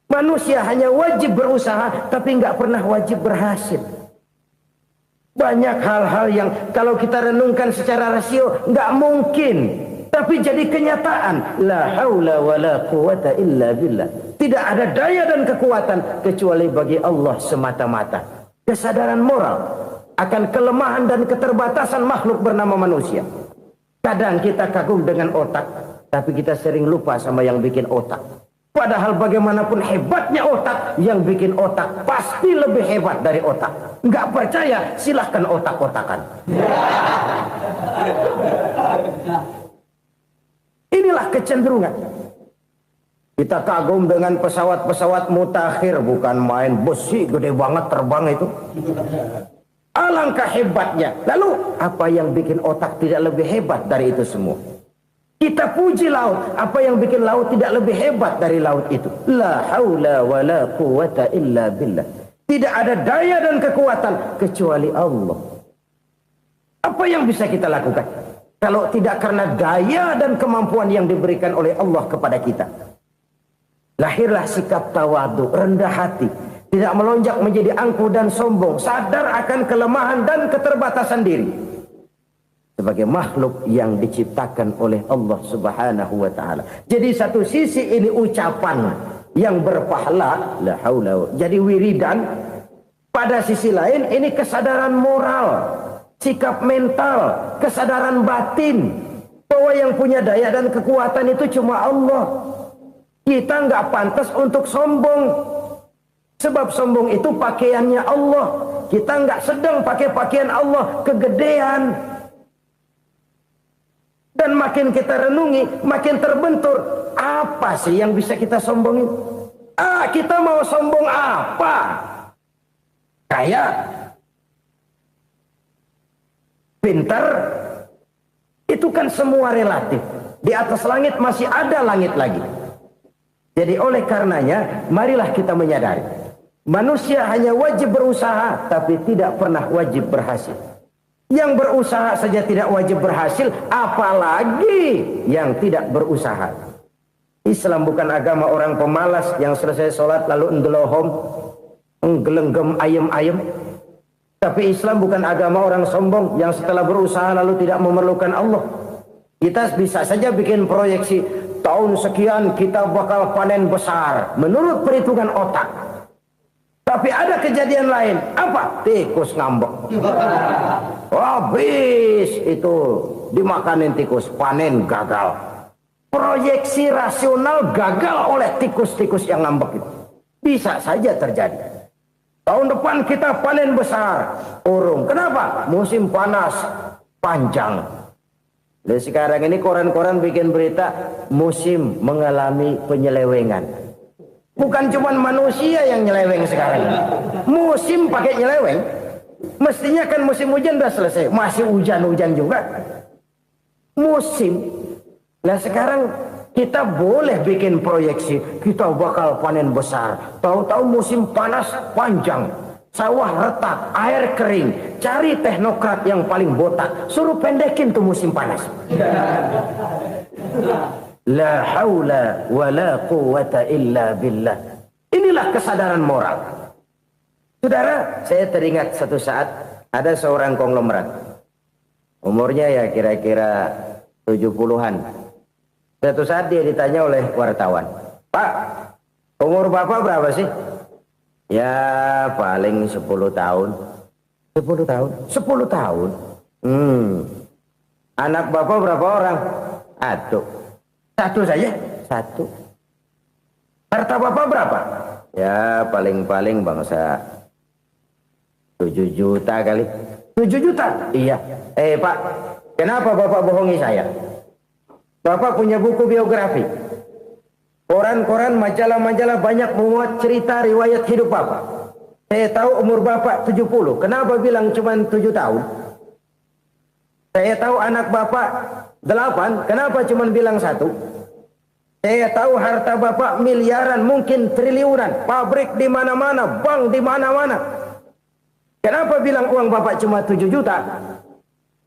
Manusia hanya wajib berusaha, tapi nggak pernah wajib berhasil. Banyak hal-hal yang kalau kita renungkan secara rasio nggak mungkin. Tapi jadi kenyataan. La haula wa la quwata illa billah. Tidak ada daya dan kekuatan kecuali bagi Allah semata-mata. Kesadaran moral akan kelemahan dan keterbatasan makhluk bernama manusia. Kadang kita kagum dengan otak, tapi kita sering lupa sama yang bikin otak. Padahal bagaimanapun hebatnya otak, yang bikin otak pasti lebih hebat dari otak. Nggak percaya, silahkan otak-otakan. Inilah kecenderungan. Kita kagum dengan pesawat-pesawat mutakhir, bukan main, besi gede banget terbang itu. Alangkah hebatnya. Lalu apa yang bikin otak tidak lebih hebat dari itu semua? Kita puji laut. Apa yang bikin laut tidak lebih hebat dari laut itu? La haula wa la quwata illa billah. Tidak ada daya dan kekuatan kecuali Allah. Apa yang bisa kita lakukan? Kalau tidak karena daya dan kemampuan yang diberikan oleh Allah kepada kita. Lahirlah sikap tawadu, rendah hati. Tidak melonjak menjadi angkuh dan sombong. Sadar akan kelemahan dan keterbatasan diri. Sebagai makhluk yang diciptakan oleh Allah Subhanahu wa ta'ala. Jadi satu sisi ini ucapan yang berpahala, la haula, jadi wiridan. Pada sisi lain ini kesadaran moral, sikap mental, kesadaran batin. Bahwa yang punya daya dan kekuatan itu cuma Allah. Kita nggak pantas untuk sombong. Sebab sombong itu pakaiannya Allah. Kita nggak sedang pakai pakaian Allah, kegedean. Dan makin kita renungi, makin terbentur. Apa sih yang bisa kita sombongin? Kita mau sombong apa? Kaya? Pintar? Itu kan semua relatif. Di atas langit masih ada langit lagi. Jadi oleh karenanya, marilah kita menyadari. Manusia hanya wajib berusaha, tapi tidak pernah wajib berhasil. Yang berusaha saja tidak wajib berhasil, apalagi yang tidak berusaha. Islam bukan agama orang pemalas yang selesai sholat lalu ngelohom, nggelenggem ayem-ayem. Tapi Islam bukan agama orang sombong yang setelah berusaha lalu tidak memerlukan Allah. Kita bisa saja bikin proyeksi, tahun sekian kita bakal panen besar menurut perhitungan otak. Tapi ada kejadian lain. Apa? Tikus ngambek. Habis itu dimakanin tikus, panen gagal. Proyeksi rasional gagal oleh tikus-tikus yang ngambek itu. Bisa saja terjadi. Tahun depan kita panen besar, urung. Kenapa? Musim panas panjang. Dan sekarang ini koran-koran bikin berita musim mengalami penyelewengan. Bukan cuma manusia yang nyeleweng sekarang. Musim pakai nyeleweng. Mestinya kan musim hujan udah selesai. Masih hujan-hujan juga. Musim. Nah sekarang kita boleh bikin proyeksi. Kita bakal panen besar. Tahu-tahu musim panas panjang. Sawah retak, air kering. Cari teknokrat yang paling botak. Suruh pendekin tuh musim panas. La haula wa la quwata illa billah. Inilah kesadaran moral. Saudara, saya teringat satu saat ada seorang konglomerat. Umurnya ya kira-kira 70-an. Satu saat dia ditanya oleh wartawan, "Pak, umur Bapak berapa sih?" "Ya paling 10 tahun." 10 tahun? 10 tahun? Anak Bapak berapa orang? Satu saja? Satu. Harta Bapak berapa? Ya paling-paling bangsa 7 juta kali. 7 juta? Iya. Pak, kenapa Bapak bohongi saya? Bapak punya buku biografi. Koran-koran, majalah-majalah banyak memuat cerita riwayat hidup Bapak. Saya tahu umur Bapak 70. Kenapa bilang cuma 7 tahun? Saya tahu anak Bapak 8. Kenapa cuma bilang 1? Saya tahu harta bapak miliaran, mungkin triliunan, pabrik di mana-mana, bank di mana-mana. Kenapa bilang uang bapak cuma 7 juta?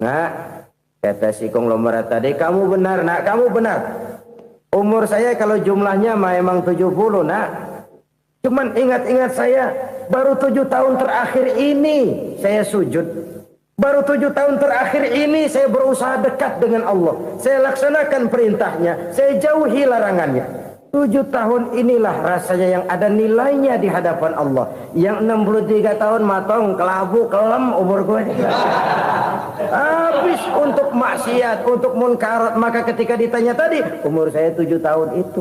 Nah, kata si konglomerat tadi, kamu benar nak, kamu benar. Umur saya kalau jumlahnya memang 70 nak. Cuman ingat-ingat saya, baru 7 tahun terakhir ini saya sujud. Baru 7 tahun terakhir ini saya berusaha dekat dengan Allah. Saya laksanakan perintahnya, saya jauhi larangannya. 7 tahun inilah rasanya yang ada nilainya di hadapan Allah. Yang 63 tahun matong, kelabu, kelam umur gue. Habis untuk maksiat, untuk munkarat. Maka ketika ditanya tadi, umur saya 7 tahun itu.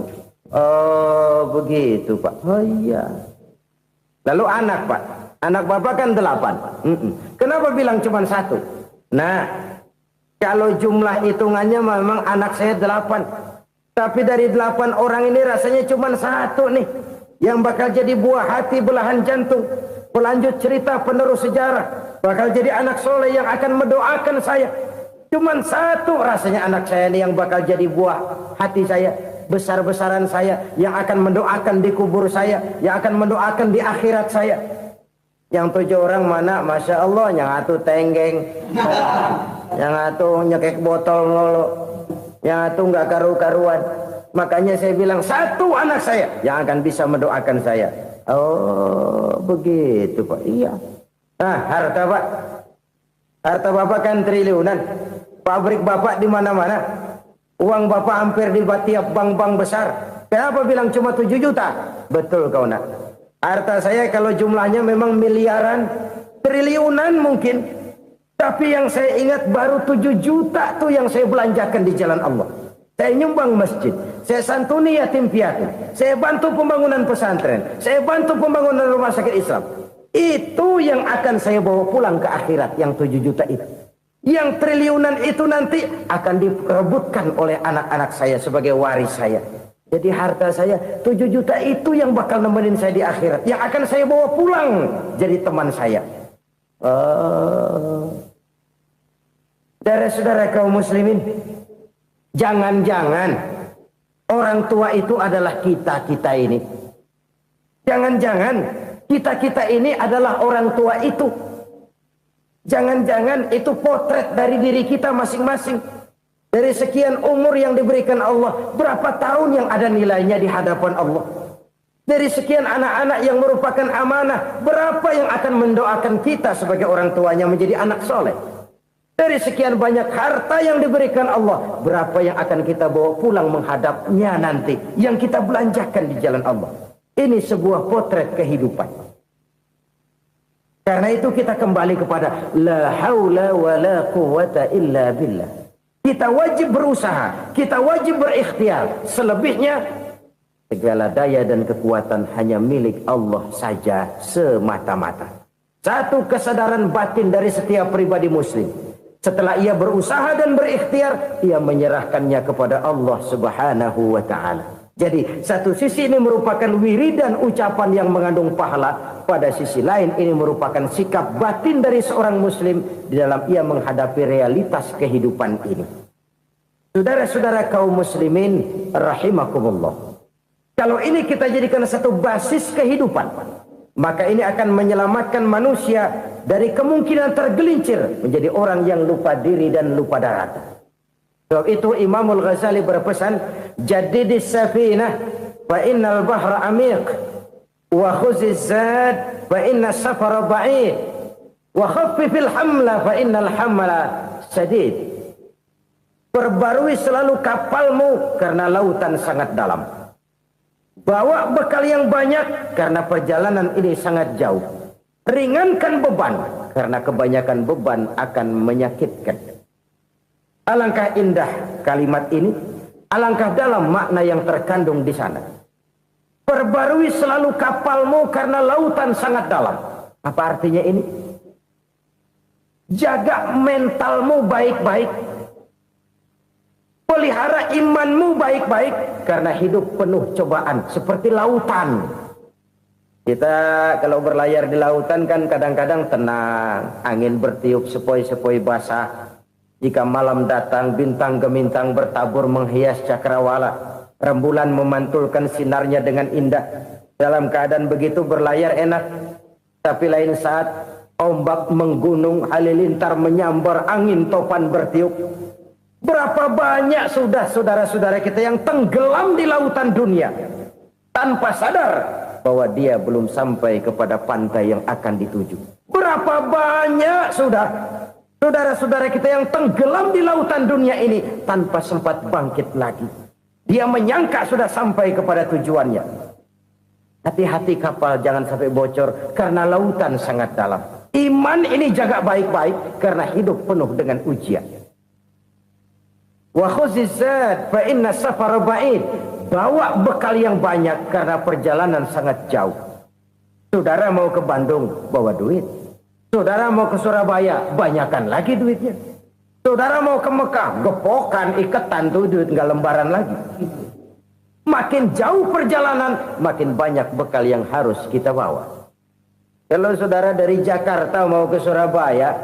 Oh begitu Pak. Oh iya. Lalu anak Pak. Anak bapak kan 8. Kenapa bilang cuma 1? Nah, kalau jumlah hitungannya memang anak saya 8. Tapi dari 8 orang ini rasanya cuma 1 nih. Yang bakal jadi buah hati, belahan jantung. Pelanjut cerita, penerus sejarah. Bakal jadi anak soleh yang akan mendoakan saya. Cuma 1 rasanya anak saya ini yang bakal jadi buah hati saya. Besar-besaran saya. Yang akan mendoakan di kubur saya. Yang akan mendoakan di akhirat saya. Yang 7 orang mana, Masya Allah, yang atu tenggeng, yang atu nyekek botol ngolo, yang atu nggak karu-karuan. Makanya saya bilang 1 anak saya yang akan bisa mendoakan saya. Oh begitu Pak. Iya. Nah harta Pak, harta bapak kan triliunan, pabrik bapak di mana-mana, uang bapak hampir di tiap bank-bank besar. Kenapa bilang cuma 7 juta? Betul kau nak. Harta saya kalau jumlahnya memang miliaran, triliunan mungkin. Tapi yang saya ingat baru 7 juta tuh yang saya belanjakan di jalan Allah. Saya nyumbang masjid, saya santuni yatim piatu, saya bantu pembangunan pesantren, saya bantu pembangunan rumah sakit Islam. Itu yang akan saya bawa pulang ke akhirat, yang 7 juta itu. Yang triliunan itu nanti akan diperebutkan oleh anak-anak saya sebagai waris saya. Jadi harta saya 7 juta itu yang bakal nemenin saya di akhirat. Yang akan saya bawa pulang jadi teman saya. Saudara-saudara kaum muslimin, jangan-jangan orang tua itu adalah kita-kita ini. Jangan-jangan kita-kita ini adalah orang tua itu. Jangan-jangan itu potret dari diri kita masing-masing. Dari sekian umur yang diberikan Allah, berapa tahun yang ada nilainya di hadapan Allah? Dari sekian anak-anak yang merupakan amanah, berapa yang akan mendoakan kita sebagai orang tuanya menjadi anak soleh? Dari sekian banyak harta yang diberikan Allah, berapa yang akan kita bawa pulang menghadapnya nanti, yang kita belanjakan di jalan Allah? Ini sebuah potret kehidupan. Karena itu kita kembali kepada la haula wa la quwwata illa billah. Kita wajib berusaha, kita wajib berikhtiar. Selebihnya segala daya dan kekuatan hanya milik Allah saja semata-mata. Satu kesadaran batin dari setiap pribadi muslim. Setelah ia berusaha dan berikhtiar, ia menyerahkannya kepada Allah Subhanahu wa ta'ala. Jadi satu sisi ini merupakan wiridan ucapan yang mengandung pahala. Pada sisi lain ini merupakan sikap batin dari seorang muslim di dalam ia menghadapi realitas kehidupan ini. Saudara-saudara kaum muslimin rahimakumullah. Kalau ini kita jadikan satu basis kehidupan, maka ini akan menyelamatkan manusia dari kemungkinan tergelincir menjadi orang yang lupa diri dan lupa darat. Sebab itu Imamul Ghazali berpesan, jadidis safinah fa innal bahra amiq wa khuziz zad fa inna safara ba'id wa khaffifil hamla fa innal hamla sadid. Perbarui selalu kapalmu karena lautan sangat dalam. Bawa bekal yang banyak karena perjalanan ini sangat jauh. Ringankan beban karena kebanyakan beban akan menyakitkan. Alangkah indah kalimat ini, alangkah dalam makna yang terkandung di sana. Perbarui selalu kapalmu karena lautan sangat dalam. Apa artinya ini? Jaga mentalmu baik-baik. Pelihara imanmu baik-baik karena hidup penuh cobaan seperti lautan. Kita kalau berlayar di lautan kan kadang-kadang tenang, angin bertiup sepoi-sepoi basah. Jika malam datang bintang gemintang bertabur menghias cakrawala. Rembulan memantulkan sinarnya dengan indah. Dalam keadaan begitu berlayar enak. Tapi lain saat ombak menggunung, halilintar menyambar, angin topan bertiup. Berapa banyak sudah saudara-saudara kita yang tenggelam di lautan dunia tanpa sadar bahwa dia belum sampai kepada pantai yang akan dituju. Berapa banyak sudah saudara-saudara kita yang tenggelam di lautan dunia ini tanpa sempat bangkit lagi. Dia menyangka sudah sampai kepada tujuannya. Hati-hati kapal jangan sampai bocor karena lautan sangat dalam. Iman ini jaga baik-baik karena hidup penuh dengan ujian. Wa khuzizat fa inna safara ba'id. Bawa bekal yang banyak karena perjalanan sangat jauh. Saudara mau ke Bandung, bawa duit. Saudara mau ke Surabaya, banyakan lagi duitnya. Saudara mau ke Mekah, gepokan, iketan tuh duit nggak lembaran lagi. Makin jauh perjalanan, makin banyak bekal yang harus kita bawa. Kalau saudara dari Jakarta mau ke Surabaya,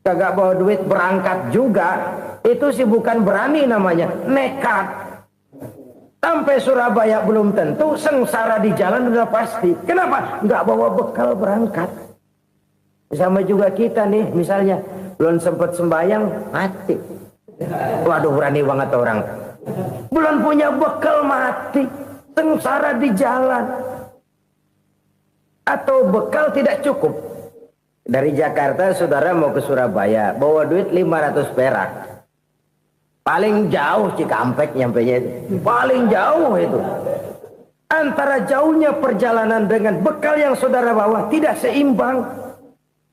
kagak bawa duit berangkat juga, itu sih bukan berani namanya, nekat. Sampai Surabaya belum tentu, sengsara di jalan udah pasti. Kenapa? Nggak bawa bekal berangkat. Sama juga kita nih, misalnya belum sempat sembahyang, mati. Waduh, berani banget orang. Belum punya bekal, mati. Sengsara di jalan. Atau bekal tidak cukup. Dari Jakarta saudara mau ke Surabaya, bawa duit 500 perak. Paling jauh Cikampek nyampenya itu. Paling jauh itu. Antara jauhnya perjalanan dengan bekal yang saudara bawa tidak seimbang.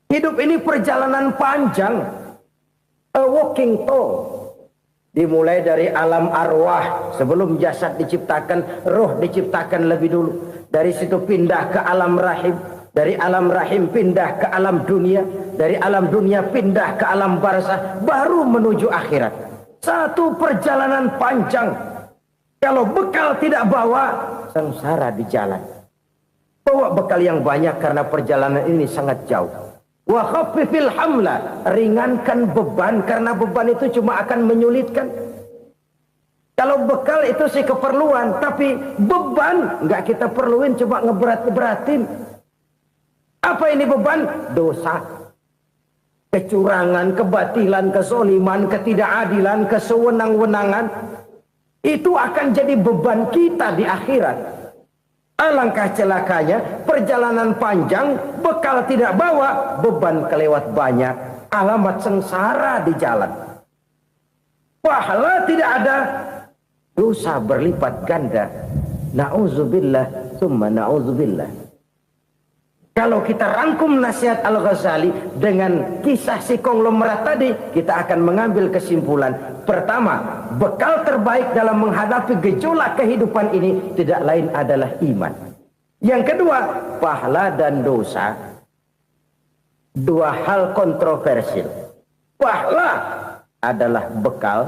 Hidup ini perjalanan panjang. A walking tour. Dimulai dari alam arwah. Sebelum jasad diciptakan, roh diciptakan lebih dulu. Dari situ pindah ke alam rahim. Dari alam rahim pindah ke alam dunia. Dari alam dunia pindah ke alam barzah. Baru menuju akhirat. Satu perjalanan panjang. Kalau bekal tidak bawa, sengsara di jalan. Bawa bekal yang banyak karena perjalanan ini sangat jauh. Wa khaffifil hamla, ringankan beban karena beban itu cuma akan menyulitkan. Kalau bekal itu sih keperluan, tapi beban nggak kita perluin, cuma ngeberat-beratin. Apa ini beban? Dosa. Kecurangan, kebatilan, kezoliman, ketidakadilan, kesewenang-wenangan. Itu akan jadi beban kita di akhirat. Alangkah celakanya, perjalanan panjang, bekal tidak bawa, beban kelewat banyak, alamat sengsara di jalan. Pahala tidak ada, dosa berlipat ganda. Na'udzubillah, summa na'udzubillah. Kalau kita rangkum nasihat Al-Ghazali dengan kisah si konglomerat tadi, kita akan mengambil kesimpulan. Pertama, bekal terbaik dalam menghadapi gejolak kehidupan ini tidak lain adalah iman. Yang kedua, pahala dan dosa. Dua hal kontroversial. Pahala adalah bekal,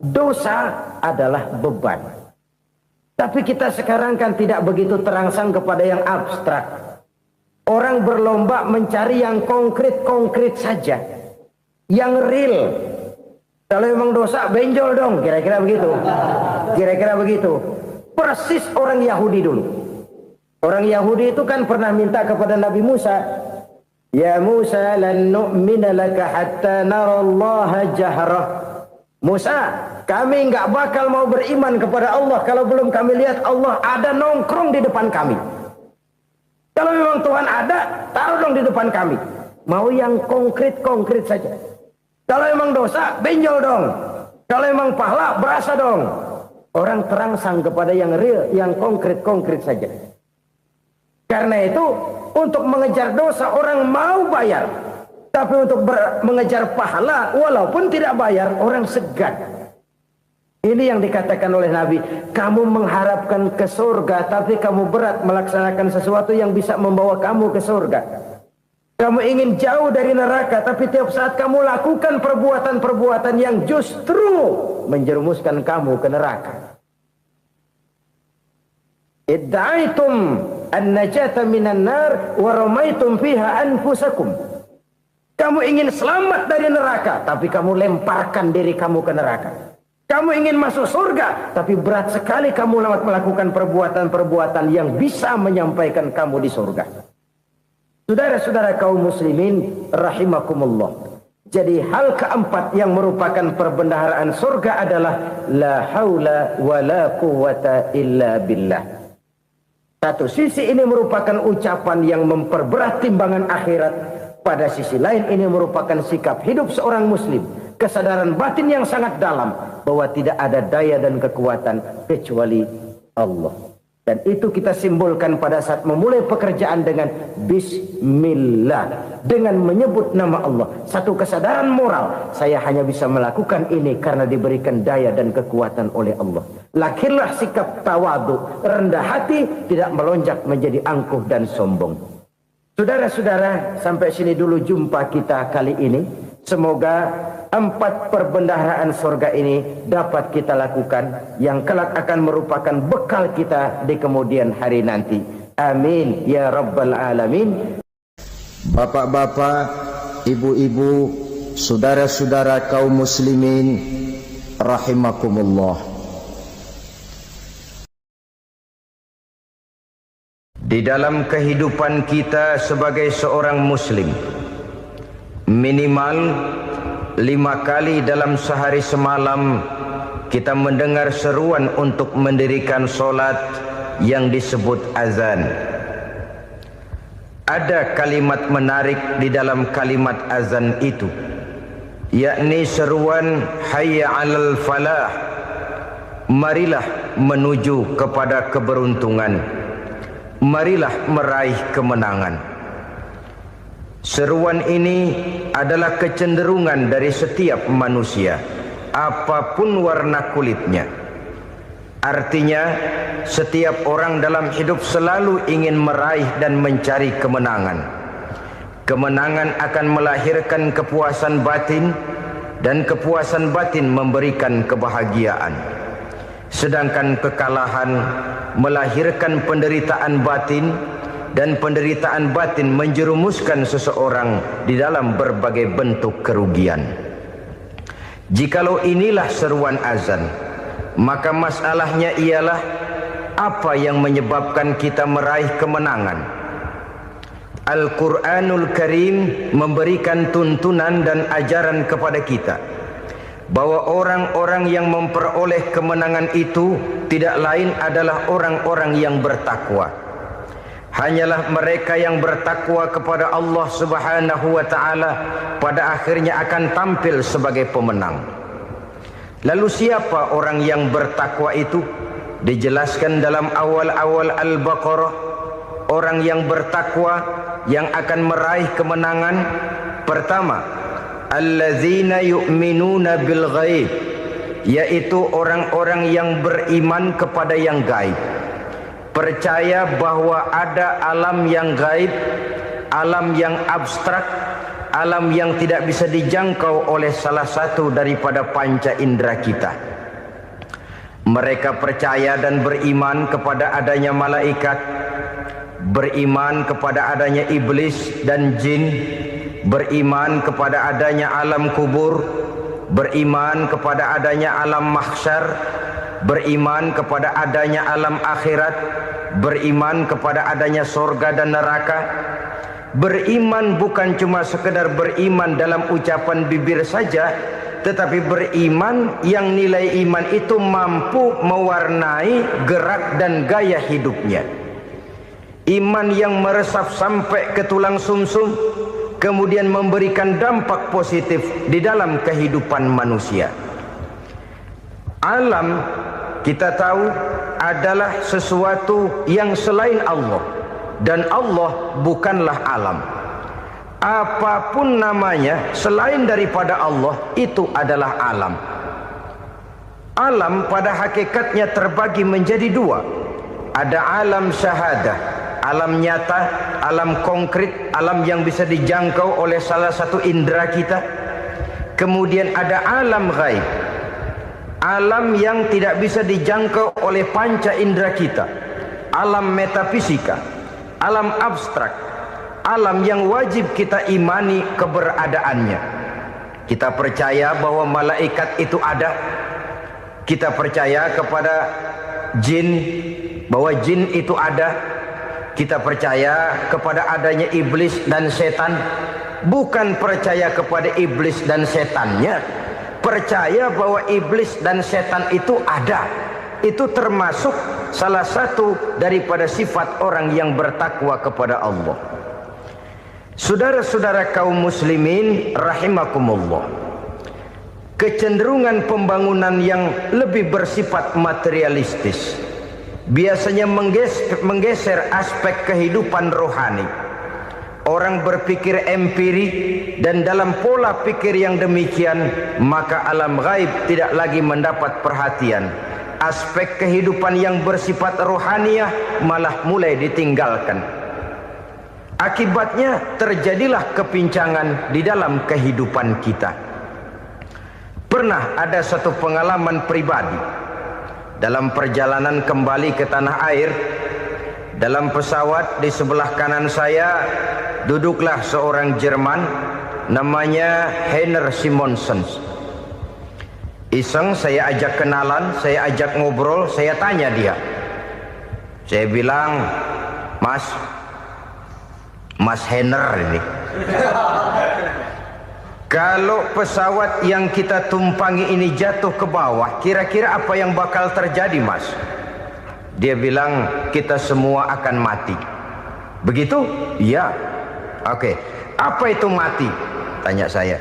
dosa adalah beban. Tapi kita sekarang kan tidak begitu terangsang kepada yang abstrak. Orang berlomba mencari yang konkret-konkret saja. Yang real. Kalau memang dosa, benjol dong. Kira-kira begitu. Kira-kira begitu. Persis orang Yahudi dulu. Orang Yahudi itu kan pernah minta kepada Nabi Musa. Ya Musa lan nu'mina laka hatta narallaha jahrah. Musa, kami nggak bakal mau beriman kepada Allah kalau belum kami lihat Allah ada nongkrong di depan kami. Kalau memang Tuhan ada, taruh dong di depan kami. Mau yang konkret-konkret saja. Kalau memang dosa, benjol dong. Kalau memang pahala, berasa dong. Orang terangsang kepada yang real, yang konkret-konkret saja. Karena itu, untuk mengejar dosa, orang mau bayar. Tapi untuk mengejar pahala, walaupun tidak bayar, orang segan. Ini yang dikatakan oleh Nabi, kamu mengharapkan ke surga, tapi kamu berat melaksanakan sesuatu yang bisa membawa kamu ke surga. Kamu ingin jauh dari neraka, tapi tiap saat kamu lakukan perbuatan-perbuatan yang justru menjerumuskan kamu ke neraka. Idda'aitum an-najata minan nar wa ramaitum fiha anfusakum. Kamu ingin selamat dari neraka, tapi kamu lemparkan diri kamu ke neraka. Kamu ingin masuk surga, tapi berat sekali kamu melakukan perbuatan-perbuatan yang bisa menyampaikan kamu di surga. Saudara-saudara kaum muslimin rahimakumullah. Jadi hal keempat yang merupakan perbendaharaan surga adalah la haula wa la quwwata illa billah. Satu sisi ini merupakan ucapan yang memperberat timbangan akhirat. Pada sisi lain ini merupakan sikap hidup seorang muslim. Kesadaran batin yang sangat dalam bahwa tidak ada daya dan kekuatan kecuali Allah. Dan itu kita simbolkan pada saat memulai pekerjaan dengan Bismillah. Dengan menyebut nama Allah. Satu kesadaran moral. Saya hanya bisa melakukan ini karena diberikan daya dan kekuatan oleh Allah. Lahirlah sikap tawadu, rendah hati, tidak melonjak menjadi angkuh dan sombong. Saudara-saudara, sampai sini dulu jumpa kita kali ini. Semoga 4 perbendaharaan surga ini dapat kita lakukan, yang kelak akan merupakan bekal kita di kemudian hari nanti. Amin ya rabbal alamin. Bapak-bapak, ibu-ibu, saudara-saudara kaum muslimin rahimakumullah. Di dalam kehidupan kita sebagai seorang muslim, minimal 5 kali dalam sehari semalam kita mendengar seruan untuk mendirikan solat yang disebut azan. Ada kalimat menarik di dalam kalimat azan itu, yakni seruan hayya 'alal falah, marilah menuju kepada keberuntungan, marilah meraih kemenangan. Seruan ini adalah kecenderungan dari setiap manusia, apapun warna kulitnya. Artinya, setiap orang dalam hidup selalu ingin meraih dan mencari kemenangan. Kemenangan akan melahirkan kepuasan batin, dan kepuasan batin memberikan kebahagiaan. Sedangkan kekalahan melahirkan penderitaan batin, dan penderitaan batin menjerumuskan seseorang di dalam berbagai bentuk kerugian. Jikalau inilah seruan azan, maka masalahnya ialah apa yang menyebabkan kita meraih kemenangan. Al-Quranul Karim memberikan tuntunan dan ajaran kepada kita bahwa orang-orang yang memperoleh kemenangan itu tidak lain adalah orang-orang yang bertakwa. Hanyalah mereka yang bertakwa kepada Allah Subhanahu wa ta'ala pada akhirnya akan tampil sebagai pemenang. Lalu siapa orang yang bertakwa itu? Dijelaskan dalam awal-awal Al-Baqarah, orang yang bertakwa yang akan meraih kemenangan. Pertama, allazina yu'minuna bil ghaib, yaitu orang-orang yang beriman kepada yang gaib. Percaya bahwa ada alam yang gaib, alam yang abstrak, alam yang tidak bisa dijangkau oleh salah satu daripada panca indera kita. Mereka percaya dan beriman kepada adanya malaikat, beriman kepada adanya iblis dan jin, beriman kepada adanya alam kubur, beriman kepada adanya alam mahsyar, beriman kepada adanya alam akhirat, beriman kepada adanya surga dan neraka. Beriman bukan cuma sekedar beriman dalam ucapan bibir saja, tetapi beriman yang nilai iman itu mampu mewarnai gerak dan gaya hidupnya. Iman yang meresap sampai ke tulang sumsum, kemudian memberikan dampak positif di dalam kehidupan manusia. Alam, kita tahu, adalah sesuatu yang selain Allah, dan Allah bukanlah alam. Apapun namanya selain daripada Allah, itu adalah alam. Alam pada hakikatnya terbagi menjadi 2. Ada alam syahadah, alam nyata, alam konkret, alam yang bisa dijangkau oleh salah satu indera kita. Kemudian ada alam ghaib, alam yang tidak bisa dijangkau oleh panca indera kita, alam metafisika, alam abstrak, alam yang wajib kita imani keberadaannya. Kita percaya bahwa malaikat itu ada, Kita percaya kepada jin, bahwa jin itu ada. Kita percaya kepada adanya iblis dan setan. Bukan percaya kepada iblis dan setannya, percaya bahwa iblis dan setan itu ada. Itu termasuk salah satu daripada sifat orang yang bertakwa kepada Allah. Saudara-saudara kaum muslimin rahimakumullah, kecenderungan pembangunan yang lebih bersifat materialistis biasanya menggeser aspek kehidupan rohani. Orang berpikir empiri, dan dalam pola pikir yang demikian maka alam gaib tidak lagi mendapat perhatian. Aspek kehidupan yang bersifat rohaniah malah mulai ditinggalkan. Akibatnya terjadilah kepincangan di dalam kehidupan kita. Pernah ada satu pengalaman pribadi dalam perjalanan kembali ke tanah air. Dalam pesawat di sebelah kanan saya duduklah seorang Jerman namanya Heiner Simonsen. Iseng saya ajak kenalan, saya ajak ngobrol, saya tanya dia. Saya bilang, Mas Heiner ini, kalau pesawat yang kita tumpangi ini jatuh ke bawah, kira-kira apa yang bakal terjadi, Mas? Dia bilang, kita semua akan mati. Begitu? Iya. Oke. Apa itu mati? Tanya saya.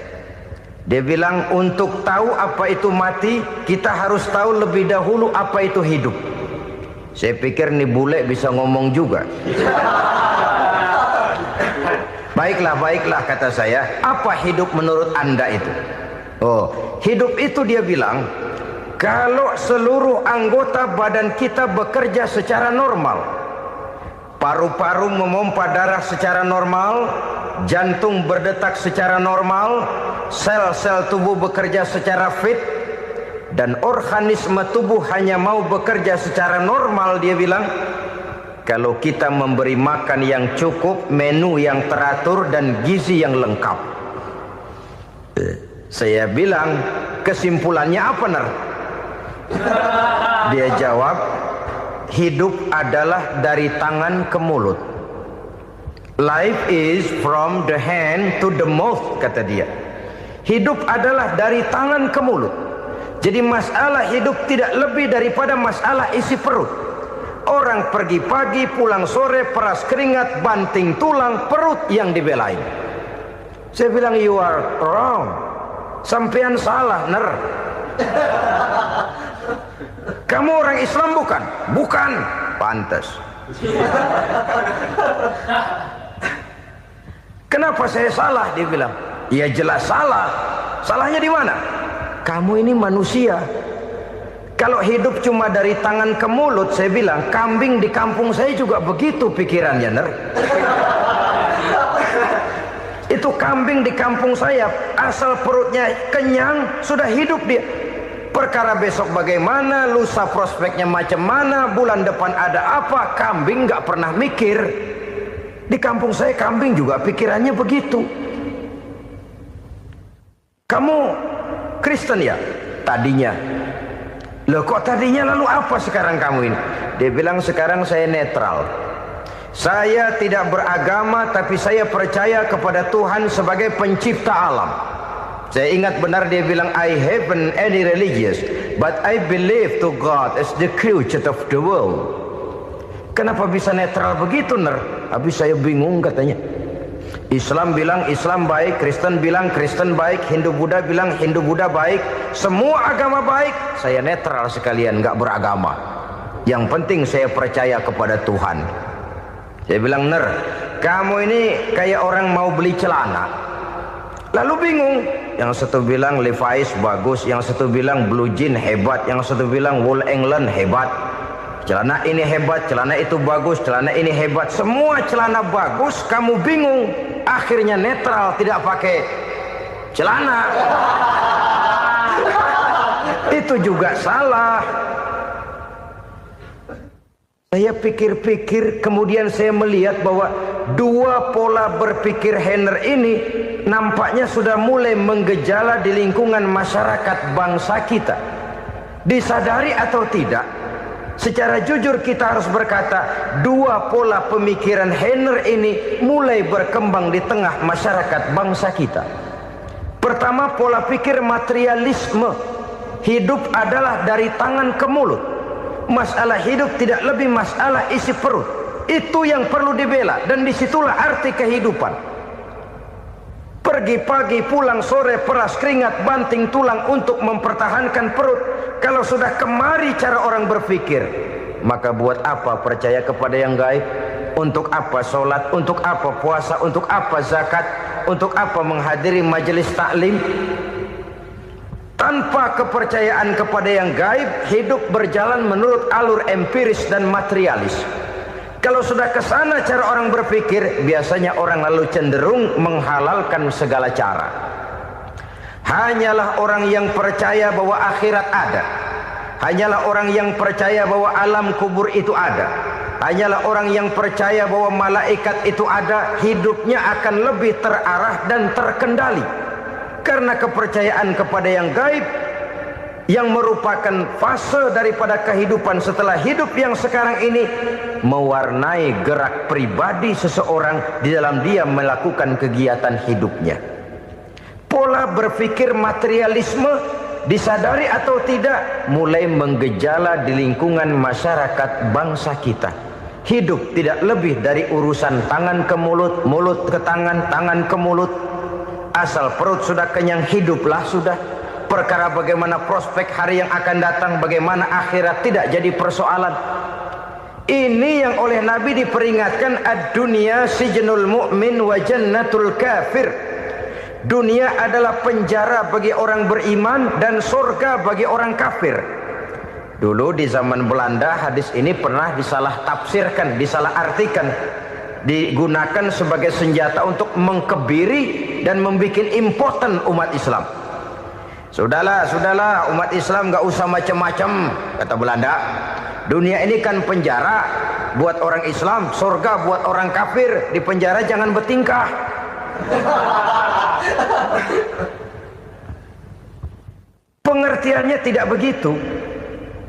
Dia bilang, untuk tahu apa itu mati, kita harus tahu lebih dahulu apa itu hidup. Saya pikir nih bule bisa ngomong juga. Baiklah kata saya. Apa hidup menurut Anda itu? Oh, hidup itu dia bilang, kalau seluruh anggota badan kita bekerja secara normal, paru-paru memompa darah secara normal, jantung berdetak secara normal, sel-sel tubuh bekerja secara fit, dan organisme tubuh hanya mau bekerja secara normal, dia bilang, kalau kita memberi makan yang cukup, menu yang teratur, dan gizi yang lengkap. Saya bilang, kesimpulannya apa, Ner? Dia jawab, hidup adalah dari tangan ke mulut. Life is from the hand to the mouth, kata dia. Hidup adalah dari tangan ke mulut. Jadi masalah hidup tidak lebih daripada masalah isi perut. Orang pergi pagi, pulang sore, peras keringat, banting tulang, perut yang dibelain. Saya bilang, you are wrong. Sampean salah, Ner. Kamu orang Islam bukan? Bukan. Pantas. Kenapa saya salah? Dia bilang, ya jelas salah. Salahnya di mana? Kamu ini manusia. Kalau hidup cuma dari tangan ke mulut, saya bilang, kambing di kampung saya juga begitu pikirannya, Ner. Itu kambing di kampung saya, asal perutnya kenyang, sudah hidup dia. Perkara besok bagaimana, lusa prospeknya macam mana, bulan depan ada apa, kambing nggak pernah mikir. Di kampung saya kambing juga pikirannya begitu. Kamu Kristen ya? Tadinya. Loh kok tadinya, lalu apa sekarang kamu ini? Dia bilang, sekarang saya netral. Saya tidak beragama, tapi saya percaya kepada Tuhan sebagai pencipta alam. Saya ingat benar dia bilang, I haven't any religious, but I believe to God as the creator of the world. Kenapa bisa netral begitu, Ner? Habis saya bingung katanya. Islam bilang Islam baik, Kristen bilang Kristen baik, Hindu Buddha bilang Hindu Buddha baik, semua agama baik. Saya netral sekalian, nggak beragama. Yang penting saya percaya kepada Tuhan. Saya bilang, Ner, kamu ini kayak orang mau beli celana, lalu bingung. Yang satu bilang Levi's bagus, yang satu bilang Blue Jean hebat, yang satu bilang Wool England hebat. Celana ini hebat, celana itu bagus, celana ini hebat. Semua celana bagus, kamu bingung. Akhirnya netral, tidak pakai celana. Itu juga salah. Saya pikir-pikir, kemudian saya melihat bahwa dua pola berpikir Heiner ini nampaknya sudah mulai menggejala di lingkungan masyarakat bangsa kita. Disadari atau tidak, secara jujur kita harus berkata, dua pola pemikiran Heiner ini mulai berkembang di tengah masyarakat bangsa kita. Pertama, pola pikir materialisme. Hidup adalah dari tangan ke mulut. Masalah hidup tidak lebih masalah isi perut. Itu yang perlu dibela, dan disitulah arti kehidupan. Pergi pagi, pulang sore, peras keringat, banting tulang untuk mempertahankan perut. Kalau sudah kemari cara orang berpikir, maka buat apa percaya kepada yang gaib? Untuk apa sholat? Untuk apa puasa? Untuk apa zakat? Untuk apa menghadiri majelis taklim? Tanpa kepercayaan kepada yang gaib, hidup berjalan menurut alur empiris dan materialis. Kalau sudah ke sana cara orang berpikir, biasanya orang lalu cenderung menghalalkan segala cara. Hanyalah orang yang percaya bahwa akhirat ada. Hanyalah orang yang percaya bahwa alam kubur itu ada. Hanyalah orang yang percaya bahwa malaikat itu ada. Hidupnya akan lebih terarah dan terkendali. Karena kepercayaan kepada yang gaib, yang merupakan fase daripada kehidupan setelah hidup yang sekarang ini, mewarnai gerak pribadi seseorang di dalam dia melakukan kegiatan hidupnya. Pola berpikir materialisme, disadari atau tidak, mulai menggejala di lingkungan masyarakat bangsa kita. Hidup tidak lebih dari urusan tangan ke mulut, mulut ke tangan, tangan ke mulut. Asal perut sudah kenyang, hiduplah sudah. Perkara bagaimana prospek hari yang akan datang, bagaimana akhirat, tidak jadi persoalan. Ini yang oleh Nabi diperingatkan, ad-dunya sijnul mu'min wa jannatul kafir. Dunia adalah penjara bagi orang beriman dan surga bagi orang kafir. Dulu di zaman Belanda hadis ini pernah disalah tafsirkan, disalah artikan, digunakan sebagai senjata untuk mengkebiri dan membuat impoten umat Islam. Sudahlah umat Islam gak usah macam-macam, kata Belanda. Dunia ini kan penjara buat orang Islam, surga buat orang kafir. Di penjara jangan bertingkah. Pengertiannya tidak begitu.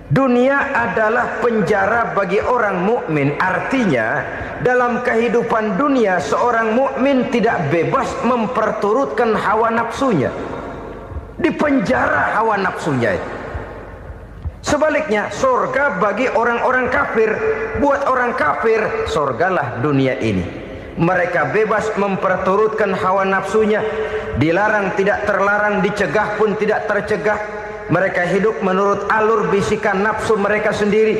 Dunia adalah penjara bagi orang mukmin. Artinya dalam kehidupan dunia seorang mukmin tidak bebas memperturutkan hawa nafsunya. Di penjara hawa nafsunya itu. Sebaliknya, surga bagi orang-orang kafir. Buat orang kafir, surgalah dunia ini. Mereka bebas memperturutkan hawa nafsunya. Dilarang tidak terlarang, dicegah pun tidak tercegah. Mereka hidup menurut alur bisikan nafsu mereka sendiri.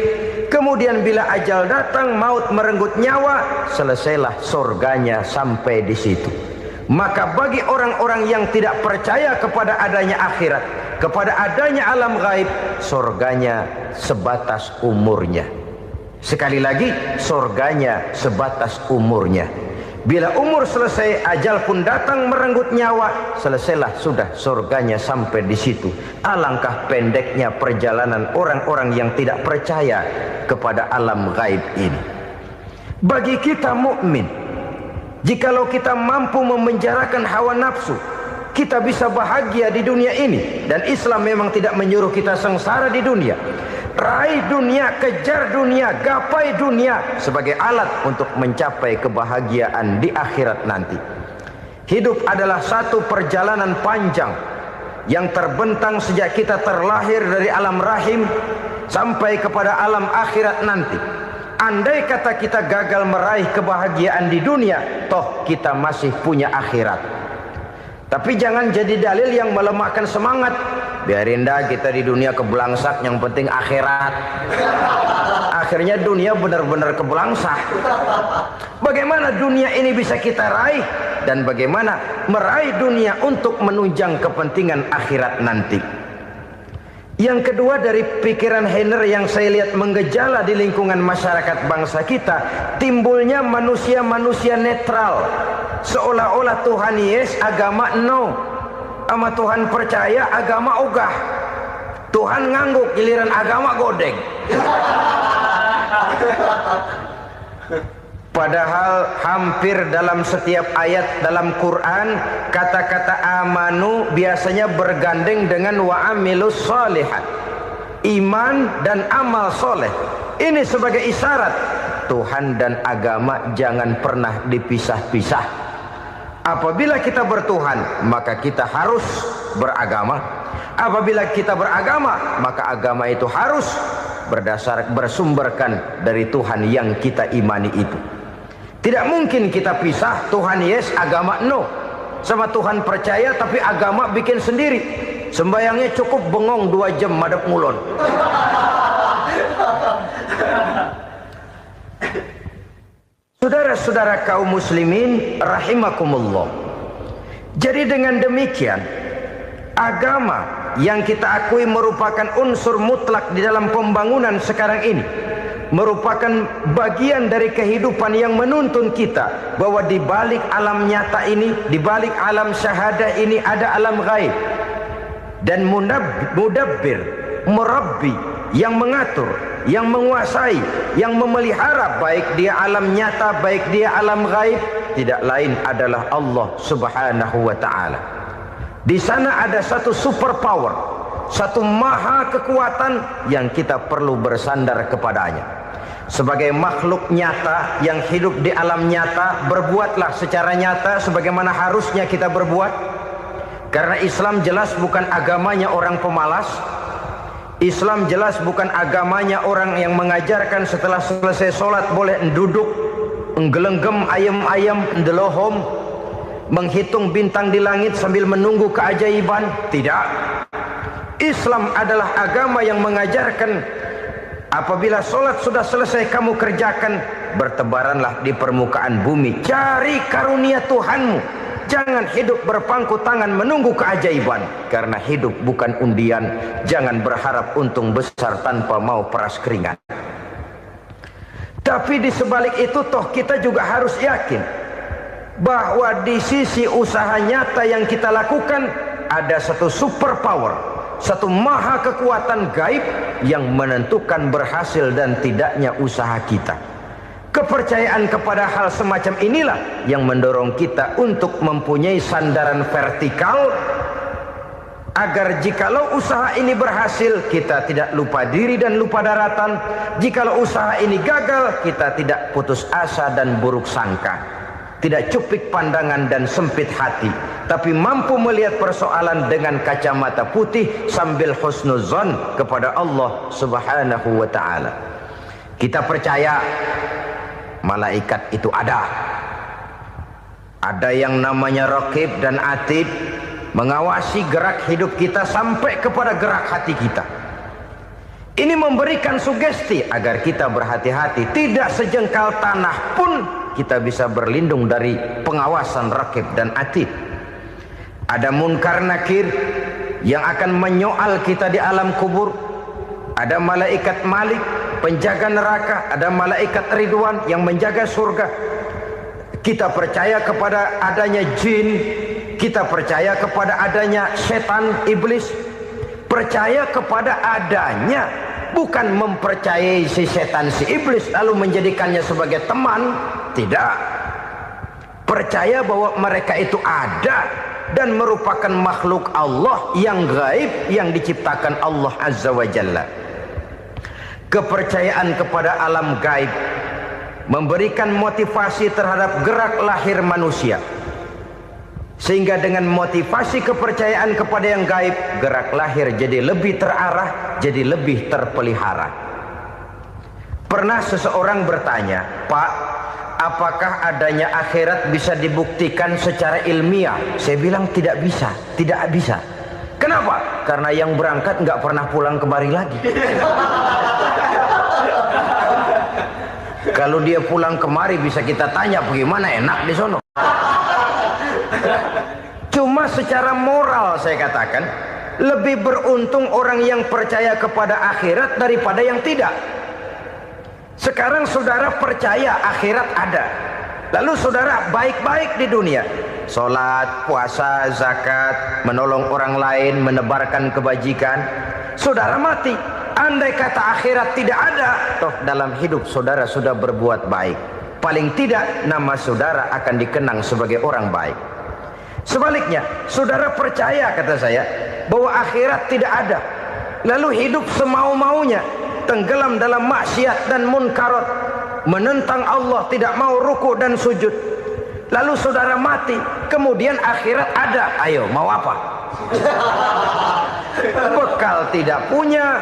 Kemudian bila ajal datang, maut merenggut nyawa, selesailah surganya sampai di situ. Maka bagi orang-orang yang tidak percaya kepada adanya akhirat, kepada adanya alam gaib, surganya sebatas umurnya. Sekali lagi, surganya sebatas umurnya. Bila umur selesai, ajal pun datang merenggut nyawa, selesailah sudah surganya sampai di situ. Alangkah pendeknya perjalanan orang-orang yang tidak percaya kepada alam gaib ini. Bagi kita mukmin, jikalau kita mampu memenjarakan hawa nafsu, kita bisa bahagia di dunia ini. Dan Islam memang tidak menyuruh kita sengsara di dunia. Raih dunia, kejar dunia, gapai dunia sebagai alat untuk mencapai kebahagiaan di akhirat nanti. Hidup adalah satu perjalanan panjang yang terbentang sejak kita terlahir dari alam rahim sampai kepada alam akhirat nanti. Andai kata kita gagal meraih kebahagiaan di dunia, toh kita masih punya akhirat. Tapi jangan jadi dalil yang melemahkan semangat. Biarin dah kita di dunia kebelangsak, yang penting akhirat. Akhirnya dunia benar-benar kebelangsak. Bagaimana dunia ini bisa kita raih, dan bagaimana meraih dunia untuk menunjang kepentingan akhirat nanti. Yang kedua dari pikiran Heiner yang saya lihat menggejala di lingkungan masyarakat bangsa kita, timbulnya manusia-manusia netral. Seolah-olah Tuhan yes, agama no. Sama Tuhan percaya, agama ogah. Tuhan ngangguk, giliran agama godeng. Padahal hampir dalam setiap ayat dalam Quran, kata-kata amanu biasanya bergandeng dengan wa amilus shalihat. iman dan amal soleh. Ini sebagai isyarat Tuhan dan agama jangan pernah dipisah-pisah. Apabila kita bertuhan, maka kita harus beragama. Apabila kita beragama, maka agama itu harus bersumberkan dari Tuhan yang kita imani itu. Tidak mungkin kita pisah, Tuhan yes, agama no. Sama Tuhan percaya tapi agama bikin sendiri. Sembayangnya cukup bengong 2 jam madep ngulon. Saudara-saudara kaum muslimin rahimakumullah. Jadi dengan demikian, agama yang kita akui merupakan unsur mutlak di dalam pembangunan sekarang ini, merupakan bagian dari kehidupan yang menuntun kita bahwa di balik alam nyata ini, di balik alam syahadah ini ada alam gaib. Dan mudabbir, murabbi, yang mengatur, yang menguasai, yang memelihara baik dia alam nyata, baik dia alam gaib, tidak lain adalah Allah Subhanahu wa taala. Di sana ada satu super power, satu maha kekuatan yang kita perlu bersandar kepadanya. Sebagai makhluk nyata yang hidup di alam nyata, berbuatlah secara nyata sebagaimana harusnya kita berbuat. Karena Islam jelas bukan agamanya orang pemalas. Islam jelas bukan agamanya orang yang mengajarkan setelah selesai sholat boleh duduk, nggelenggem ayam-ayam, ndelohom, menghitung bintang di langit sambil menunggu keajaiban. Tidak. Islam adalah agama yang mengajarkan apabila sholat sudah selesai kamu kerjakan, bertebaranlah di permukaan bumi, cari karunia Tuhanmu. Jangan hidup berpangku tangan menunggu keajaiban. Karena hidup bukan undian. Jangan berharap untung besar tanpa mau peras keringat. Tapi di sebalik itu toh kita juga harus yakin bahwa di sisi usaha nyata yang kita lakukan ada satu super power, satu maha kekuatan gaib yang menentukan berhasil dan tidaknya usaha kita. Kepercayaan kepada hal semacam inilah yang mendorong kita untuk mempunyai sandaran vertikal, agar jikalau usaha ini berhasil, kita tidak lupa diri dan lupa daratan. Jikalau usaha ini gagal, kita tidak putus asa dan buruk sangka, tidak cupik pandangan dan sempit hati, tapi mampu melihat persoalan dengan kacamata putih sambil husnuzon kepada Allah Subhanahu wa ta'ala. Kita percaya malaikat itu ada. Ada yang namanya raqib dan atid, mengawasi gerak hidup kita sampai kepada gerak hati kita. Ini memberikan sugesti agar kita berhati-hati. Tidak sejengkal tanah pun kita bisa berlindung dari pengawasan raqib dan atid. Ada munkar nakir yang akan menyoal kita di alam kubur. Ada malaikat Malik, penjaga neraka. Ada malaikat Ridwan yang menjaga surga. Kita percaya kepada adanya jin, kita percaya kepada adanya setan, iblis. Percaya kepada adanya, bukan mempercayai si setan, si iblis lalu menjadikannya sebagai teman. Tidak. Percaya bahwa mereka itu ada dan merupakan makhluk Allah yang gaib yang diciptakan Allah Azza wa Jalla. Kepercayaan kepada alam gaib memberikan motivasi terhadap gerak lahir manusia, sehingga dengan motivasi kepercayaan kepada yang gaib, gerak lahir jadi lebih terarah, jadi lebih terpelihara. Pernah seseorang bertanya, "Pak, apakah adanya akhirat bisa dibuktikan secara ilmiah?" Saya bilang tidak bisa, tidak bisa. Kenapa? Karena yang berangkat nggak pernah pulang kemari lagi. Kalau dia pulang kemari bisa kita tanya bagaimana enak di sono. Cuma secara moral saya katakan, lebih beruntung orang yang percaya kepada akhirat daripada yang tidak. Sekarang saudara percaya akhirat ada, lalu saudara baik-baik di dunia, sholat, puasa, zakat, menolong orang lain, menebarkan kebajikan. Saudara mati, andai kata akhirat tidak ada, toh dalam hidup saudara sudah berbuat baik. Paling tidak nama saudara akan dikenang sebagai orang baik. Sebaliknya, saudara percaya, kata saya, bahwa akhirat tidak ada, lalu hidup semau-maunya, tenggelam dalam maksiat dan munkarat, menentang Allah, tidak mau ruku dan sujud, lalu saudara mati, kemudian akhirat ada, ayo mau apa? Bekal tidak punya.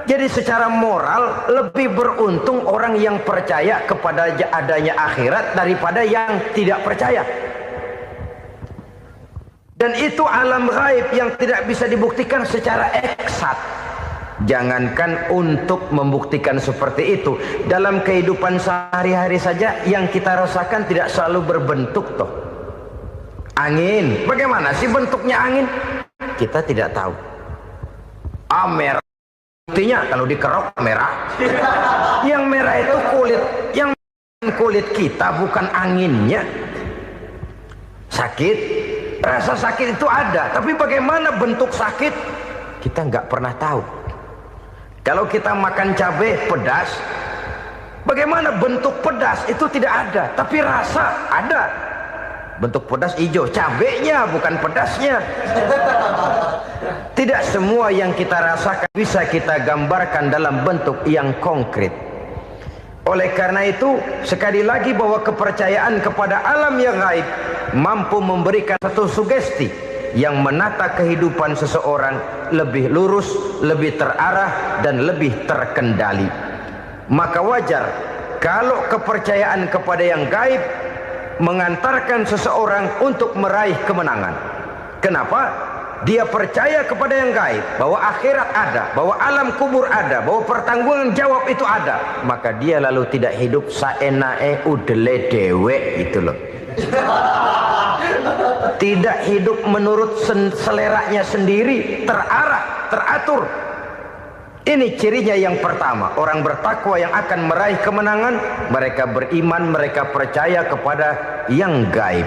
Jadi secara moral lebih beruntung orang yang percaya kepada adanya akhirat daripada yang tidak percaya. Dan itu alam gaib yang tidak bisa dibuktikan secara eksat. Jangankan untuk membuktikan seperti itu, dalam kehidupan sehari-hari saja yang kita rasakan tidak selalu berbentuk toh. Angin, bagaimana sih bentuknya angin? Kita tidak tahu. Merah, buktinya kalau dikerok merah. Yang merah itu kulit, yang kulit kita bukan anginnya. Sakit, rasa sakit itu ada, tapi bagaimana bentuk sakit kita nggak pernah tahu. Kalau kita makan cabai pedas, bagaimana bentuk pedas itu tidak ada, tapi rasa ada. Bentuk pedas hijau, cabenya bukan pedasnya. Tidak semua yang kita rasakan bisa kita gambarkan dalam bentuk yang konkret. Oleh karena itu, sekali lagi bahwa kepercayaan kepada alam yang gaib mampu memberikan satu sugesti yang menata kehidupan seseorang lebih lurus, lebih terarah, dan lebih terkendali. Maka wajar kalau kepercayaan kepada yang gaib mengantarkan seseorang untuk meraih kemenangan. Kenapa? Dia percaya kepada yang gaib, bahwa akhirat ada, bahwa alam kubur ada, bahwa pertanggungan jawab itu ada. Maka dia lalu tidak hidup saenae udele dewe, itu loh. Tidak hidup menurut seleranya sendiri, terarah, teratur. Ini cirinya yang pertama. Orang bertakwa yang akan meraih kemenangan, mereka beriman, mereka percaya kepada yang gaib.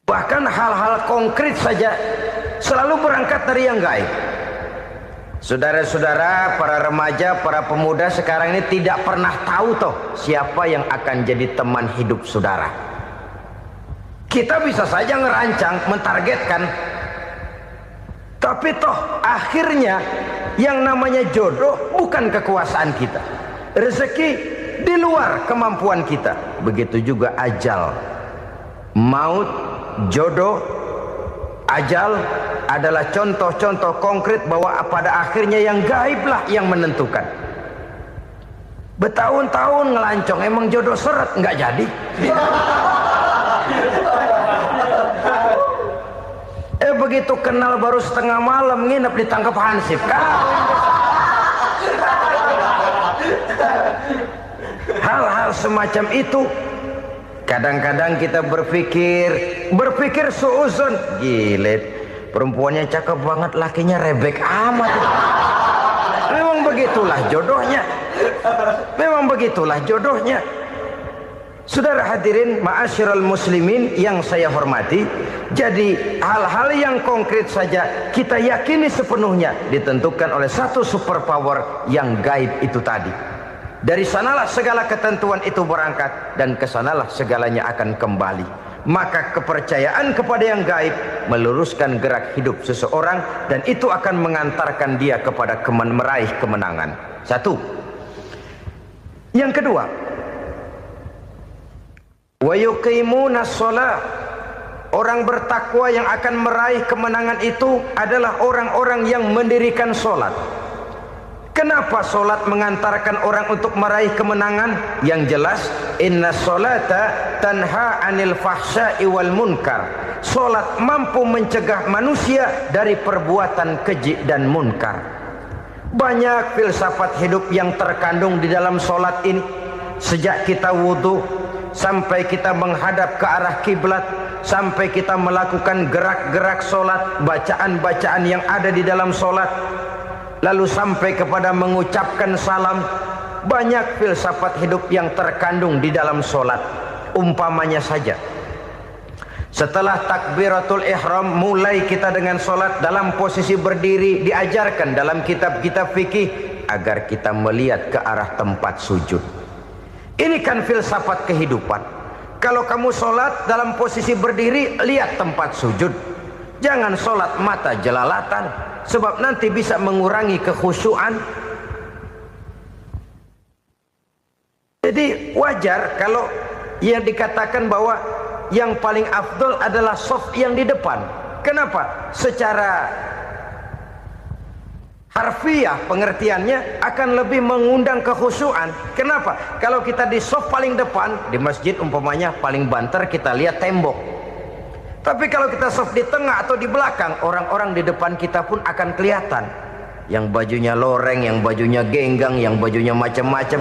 Bahkan hal-hal konkret saja selalu berangkat dari yang gaib. Saudara-saudara, para remaja, para pemuda sekarang ini tidak pernah tahu toh siapa yang akan jadi teman hidup saudara. Kita bisa saja ngerancang, mentargetkan, tapi toh akhirnya yang namanya jodoh bukan kekuasaan kita. Rezeki di luar kemampuan kita. Begitu juga ajal. Maut, jodoh, ajal adalah contoh-contoh konkret bahwa pada akhirnya yang gaiblah yang menentukan. Bertahun-tahun ngelancong, emang jodoh seret, nggak jadi. Begitu kenal baru setengah malam nginep ditangkap hansip kan. Hal-hal semacam itu kadang-kadang kita berpikir suuzon, gile, perempuannya cakep banget, lakinya rebek amat. Memang begitulah jodohnya. Memang begitulah jodohnya. Saudara hadirin ma'asyiral muslimin yang saya hormati, jadi hal-hal yang konkret saja kita yakini sepenuhnya ditentukan oleh satu superpower yang gaib itu tadi. Dari sanalah segala ketentuan itu berangkat dan kesanalah segalanya akan kembali. Maka kepercayaan kepada yang gaib meluruskan gerak hidup seseorang dan itu akan mengantarkan dia kepada meraih kemenangan. Satu. Yang kedua, wa yuqimuna shalah. Orang bertakwa yang akan meraih kemenangan itu adalah orang-orang yang mendirikan sholat. Kenapa sholat mengantarkan orang untuk meraih kemenangan? Yang jelas, inna sholata tanha anil fahsya'i wal munkar. Sholat mampu mencegah manusia dari perbuatan keji dan munkar. Banyak filsafat hidup yang terkandung di dalam sholat ini. Sejak kita wudhu sampai kita menghadap ke arah kiblat, sampai kita melakukan gerak-gerak sholat, bacaan-bacaan yang ada di dalam sholat, lalu sampai kepada mengucapkan salam. Banyak filsafat hidup yang terkandung di dalam sholat. Umpamanya saja, setelah takbiratul ihram mulai kita dengan sholat dalam posisi berdiri, diajarkan dalam kitab-kitab fikih agar kita melihat ke arah tempat sujud. Ini kan filsafat kehidupan. Kalau kamu sholat dalam posisi berdiri, lihat tempat sujud. Jangan sholat mata jelalatan, sebab nanti bisa mengurangi kekhusyuan. Jadi wajar kalau yang dikatakan bahwa yang paling afdol adalah shaf yang di depan. Kenapa? Secara harfiah pengertiannya akan lebih mengundang kekhusyuan. Kenapa? Kalau kita di shaf paling depan di masjid umpamanya paling banter kita lihat tembok. Tapi kalau kita shaf di tengah atau di belakang, orang-orang di depan kita pun akan kelihatan. Yang bajunya loreng, yang bajunya genggang, yang bajunya macam-macam.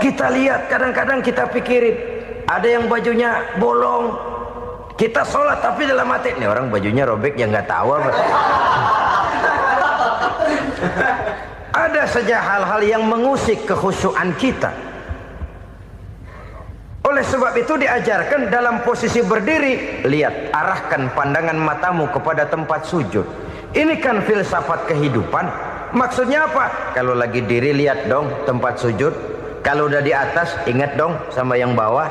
Kita lihat, kadang-kadang kita pikirin, ada yang bajunya bolong. Kita sholat tapi dalam hati, nih orang bajunya robek yang nggak tahu apa. Ada saja hal-hal yang mengusik kekhusyuan kita. Oleh sebab itu diajarkan dalam posisi berdiri, lihat, arahkan pandangan matamu kepada tempat sujud. Ini kan filsafat kehidupan. Maksudnya apa? Kalau lagi diri lihat dong tempat sujud. Kalau udah di atas ingat dong sama yang bawah.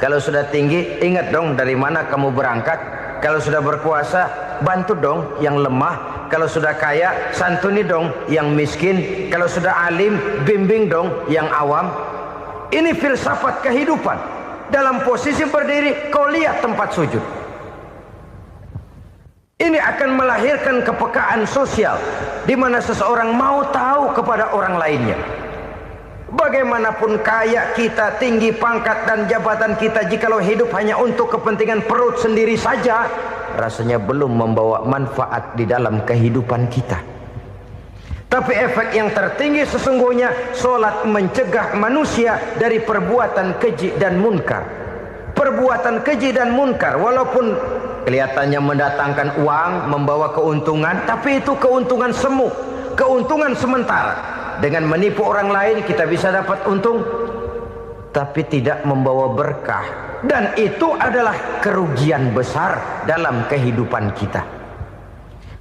Kalau sudah tinggi ingat dong dari mana kamu berangkat. Kalau sudah berkuasa bantu dong yang lemah. Kalau sudah kaya santuni dong yang miskin. Kalau sudah alim bimbing dong yang awam. Ini filsafat kehidupan. Dalam posisi berdiri kau lihat tempat sujud. Ini akan melahirkan kepekaan sosial di mana seseorang mau tahu kepada orang lainnya. Bagaimanapun kaya kita, tinggi pangkat dan jabatan kita, jikalau hidup hanya untuk kepentingan perut sendiri saja, rasanya belum membawa manfaat di dalam kehidupan kita. Tapi efek yang tertinggi sesungguhnya, sholat mencegah manusia dari perbuatan keji dan munkar. Perbuatan keji dan munkar walaupun kelihatannya mendatangkan uang, membawa keuntungan, tapi itu keuntungan semu, keuntungan sementara. Dengan menipu orang lain kita bisa dapat untung, tapi tidak membawa berkah. Dan itu adalah kerugian besar dalam kehidupan kita.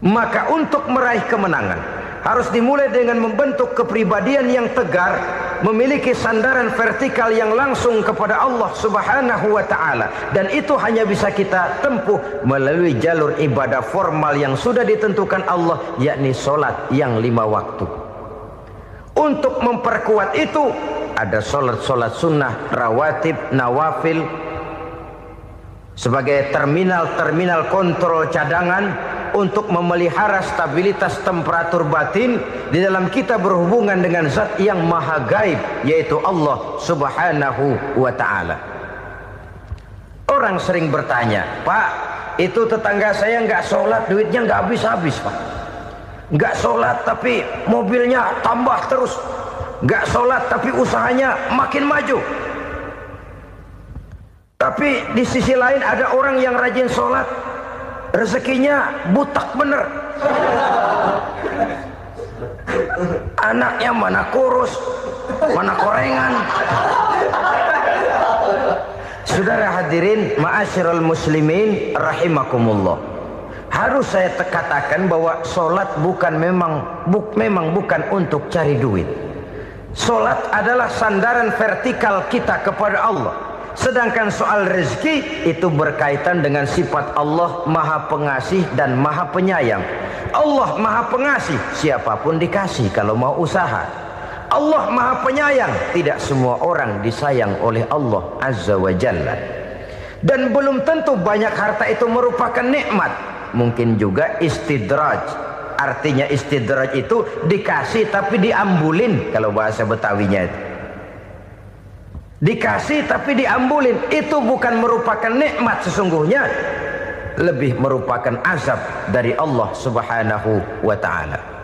Maka untuk meraih kemenangan harus dimulai dengan membentuk kepribadian yang tegar, memiliki sandaran vertikal yang langsung kepada Allah Subhanahu wa ta'ala. Dan itu hanya bisa kita tempuh melalui jalur ibadah formal yang sudah ditentukan Allah, yakni sholat yang 5 waktu. Untuk memperkuat itu ada sholat-sholat sunnah, rawatib, nawafil sebagai terminal-terminal kontrol cadangan untuk memelihara stabilitas temperatur batin di dalam kita berhubungan dengan zat yang maha gaib, yaitu Allah Subhanahu wa ta'ala. Orang sering bertanya, Pak, itu tetangga saya nggak sholat, duitnya nggak habis-habis, Pak. Nggak sholat tapi mobilnya tambah terus. Nggak sholat tapi usahanya makin maju. Tapi di sisi lain ada orang yang rajin sholat, rezekinya butak bener. Anaknya mana kurus, mana korengan. Saudara hadirin ma'asyiral muslimin rahimakumullah. Harus saya katakan bahwa sholat memang bukan untuk cari duit. Sholat adalah sandaran vertikal kita kepada Allah. Sedangkan soal rezeki itu berkaitan dengan sifat Allah maha pengasih dan maha penyayang. Allah maha pengasih, siapapun dikasih kalau mau usaha. Allah maha penyayang, tidak semua orang disayang oleh Allah Azza wa Jalla. Dan belum tentu banyak harta itu merupakan nikmat. Mungkin juga istidraj. Artinya istidraj itu dikasih tapi diambulin, kalau bahasa Betawinya itu. Dikasih tapi diambulin, itu bukan merupakan nikmat sesungguhnya, lebih merupakan azab dari Allah Subhanahu wa ta'ala.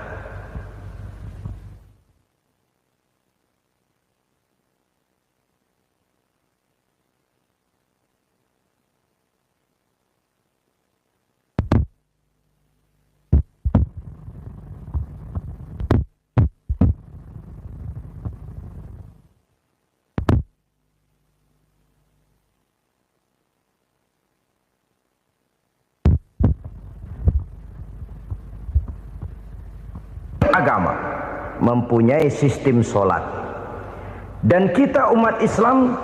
Agama mempunyai sistem sholat, dan kita umat Islam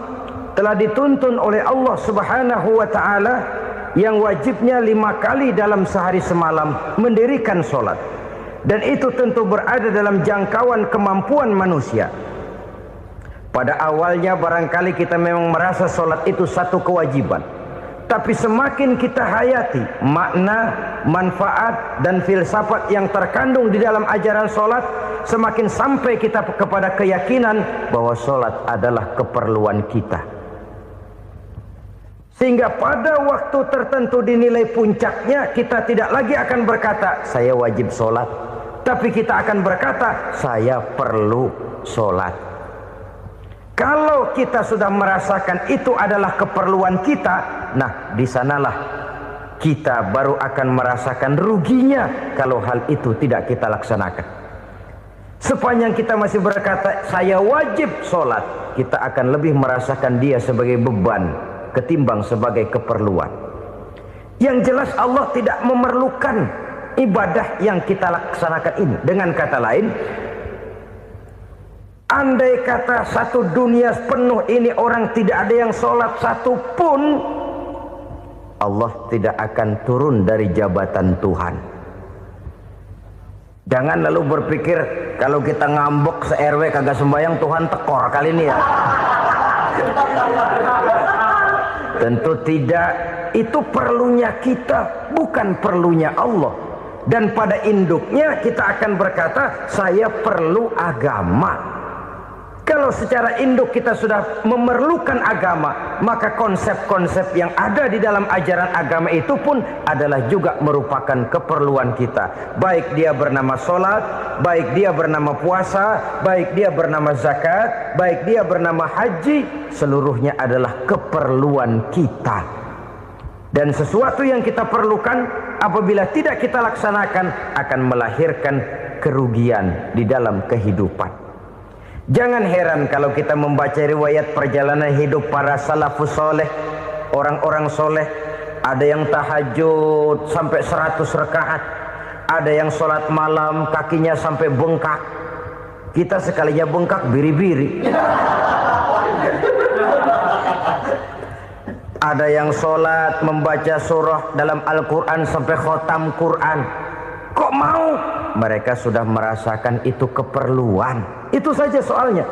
telah dituntun oleh Allah Subhanahu wa ta'ala yang wajibnya 5 kali dalam sehari semalam mendirikan sholat, dan itu tentu berada dalam jangkauan kemampuan manusia. Pada awalnya barangkali kita memang merasa sholat itu satu kewajiban, tapi semakin kita hayati makna, manfaat dan filsafat yang terkandung di dalam ajaran sholat, semakin sampai kita kepada keyakinan bahwa sholat adalah keperluan kita. Sehingga pada waktu tertentu dinilai puncaknya, kita tidak lagi akan berkata saya wajib sholat, tapi kita akan berkata saya perlu sholat. Kalau kita sudah merasakan itu adalah keperluan kita, nah di sanalah kita baru akan merasakan ruginya kalau hal itu tidak kita laksanakan. Sepanjang kita masih berkata saya wajib sholat, kita akan lebih merasakan dia sebagai beban ketimbang sebagai keperluan. Yang jelas Allah tidak memerlukan ibadah yang kita laksanakan ini. Dengan kata lain, andai kata satu dunia penuh ini orang tidak ada yang sholat satu pun, Allah tidak akan turun dari jabatan Tuhan. Jangan lalu berpikir kalau kita ngambek se-RW kagak sembahyang Tuhan tekor kali ini ya. Tentu tidak. Itu perlunya kita, bukan perlunya Allah. Dan pada induknya kita akan berkata saya perlu agama. Kalau secara induk kita sudah memerlukan agama, maka konsep-konsep yang ada di dalam ajaran agama itu pun adalah juga merupakan keperluan kita. Baik dia bernama sholat, baik dia bernama puasa, baik dia bernama zakat, baik dia bernama haji, seluruhnya adalah keperluan kita. Dan sesuatu yang kita perlukan apabila tidak kita laksanakan akan melahirkan kerugian di dalam kehidupan. Jangan heran kalau kita membaca riwayat perjalanan hidup para salafus soleh, orang-orang soleh. Ada yang tahajud sampai 100 rakaat, ada yang sholat malam kakinya sampai bengkak. Kita sekalinya bengkak biri-biri. Ada yang sholat membaca surah dalam Al-Quran sampai khotam Quran. Kok mau? Mereka sudah merasakan itu keperluan. Itu saja soalnya.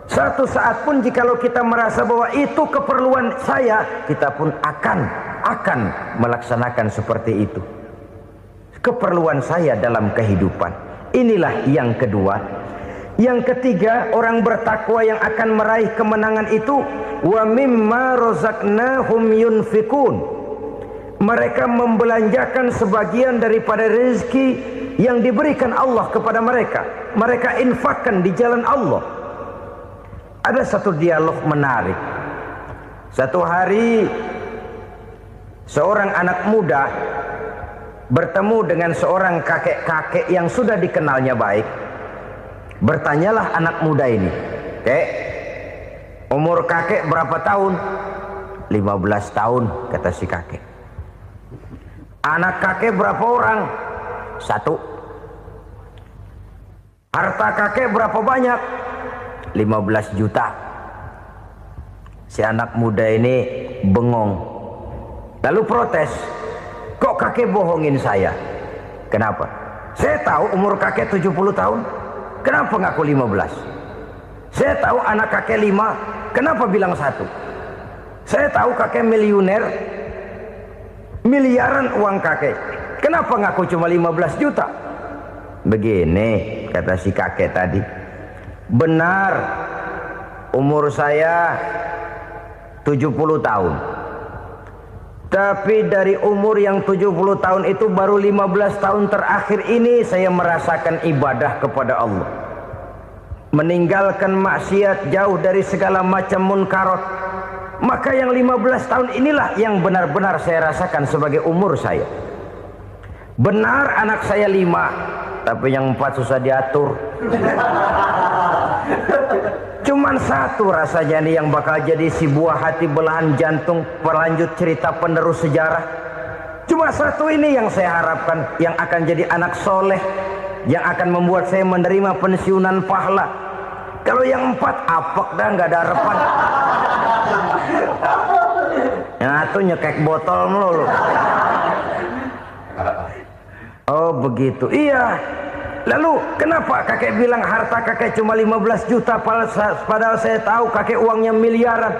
Satu saat pun jikalau kita merasa bahwa itu keperluan saya, kita pun akan melaksanakan seperti itu. Keperluan saya dalam kehidupan. Inilah yang kedua. Yang ketiga, orang bertakwa yang akan meraih kemenangan itu, wa mimma razaqnahum yunfikun. Mereka membelanjakan sebagian daripada rezeki yang diberikan Allah kepada mereka. Mereka infakkan di jalan Allah. Ada satu dialog menarik. Satu hari seorang anak muda bertemu dengan seorang kakek-kakek yang sudah dikenalnya baik. Bertanyalah anak muda ini, "Kek, umur kakek berapa tahun?" 15 tahun, kata si kakek. "Anak kakek berapa orang?" 1. "Harta kakek berapa banyak?" 15 juta. Si anak muda ini bengong, lalu protes, "Kok kakek bohongin saya?" "Kenapa?" "Saya tahu umur kakek 70 tahun. Kenapa ngaku 15? Saya tahu anak kakek 5. Kenapa bilang 1? Saya tahu kakek miliuner, miliaran uang kakek. Kenapa ngaku cuma 15 juta? Begini, kata si kakek tadi. Benar, umur saya 70 tahun. Tapi dari umur yang 70 tahun itu baru 15 tahun terakhir ini saya merasakan ibadah kepada Allah. Meninggalkan maksiat, jauh dari segala macam munkarat. Maka yang 15 tahun inilah yang benar-benar saya rasakan sebagai umur saya. Benar anak saya 5, tapi yang 4 susah diatur. Cuman 1 rasanya nih yang bakal jadi si buah hati belahan jantung berlanjut cerita penerus sejarah. Cuma 1 ini yang saya harapkan, yang akan jadi anak soleh, yang akan membuat saya menerima pensiunan pahala. Kalau yang 4 apek dah, nggak ada harapan. Yang satu nyekek botol melulu. Oh begitu. Iya. Lalu kenapa kakek bilang harta kakek cuma 15 juta padahal saya tahu kakek uangnya miliaran,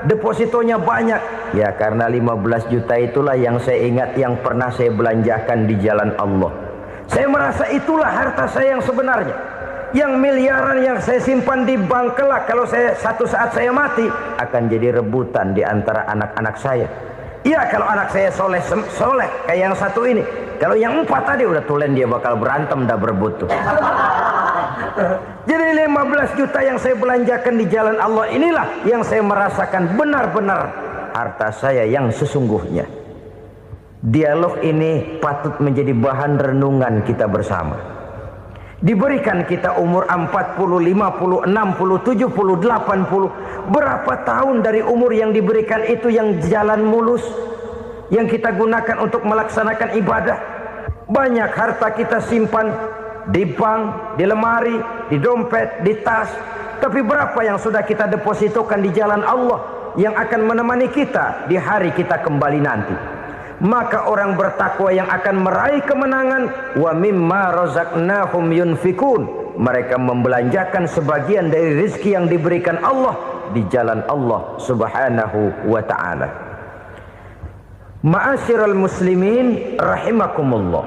depositonya banyak? Ya karena 15 juta itulah yang saya ingat yang pernah saya belanjakan di jalan Allah. Saya merasa itulah harta saya yang sebenarnya. Yang miliaran yang saya simpan di bank kelak kalau satu saat saya mati akan jadi rebutan di antara anak-anak saya. Iya kalau anak saya soleh kayak yang satu ini. Kalau yang 4 tadi udah tulen dia bakal berantem dah berebut tuh. Jadi 15 juta yang saya belanjakan di jalan Allah inilah yang saya merasakan benar-benar harta saya yang sesungguhnya. Dialog ini patut menjadi bahan renungan kita bersama. Diberikan kita umur 40, 50, 60, 70, 80. Berapa tahun dari umur yang diberikan itu yang jalan mulus, yang kita gunakan untuk melaksanakan ibadah? Banyak harta kita simpan di bank, di lemari, di dompet, di tas. Tapi berapa yang sudah kita depositokan di jalan Allah yang akan menemani kita di hari kita kembali nanti? Maka orang bertakwa yang akan meraih kemenangan, wa mimma razaqnahum yunfikun, mereka membelanjakan sebagian dari rezeki yang diberikan Allah di jalan Allah Subhanahu wa ta'ala. Ma'asyiral muslimin rahimakumullah.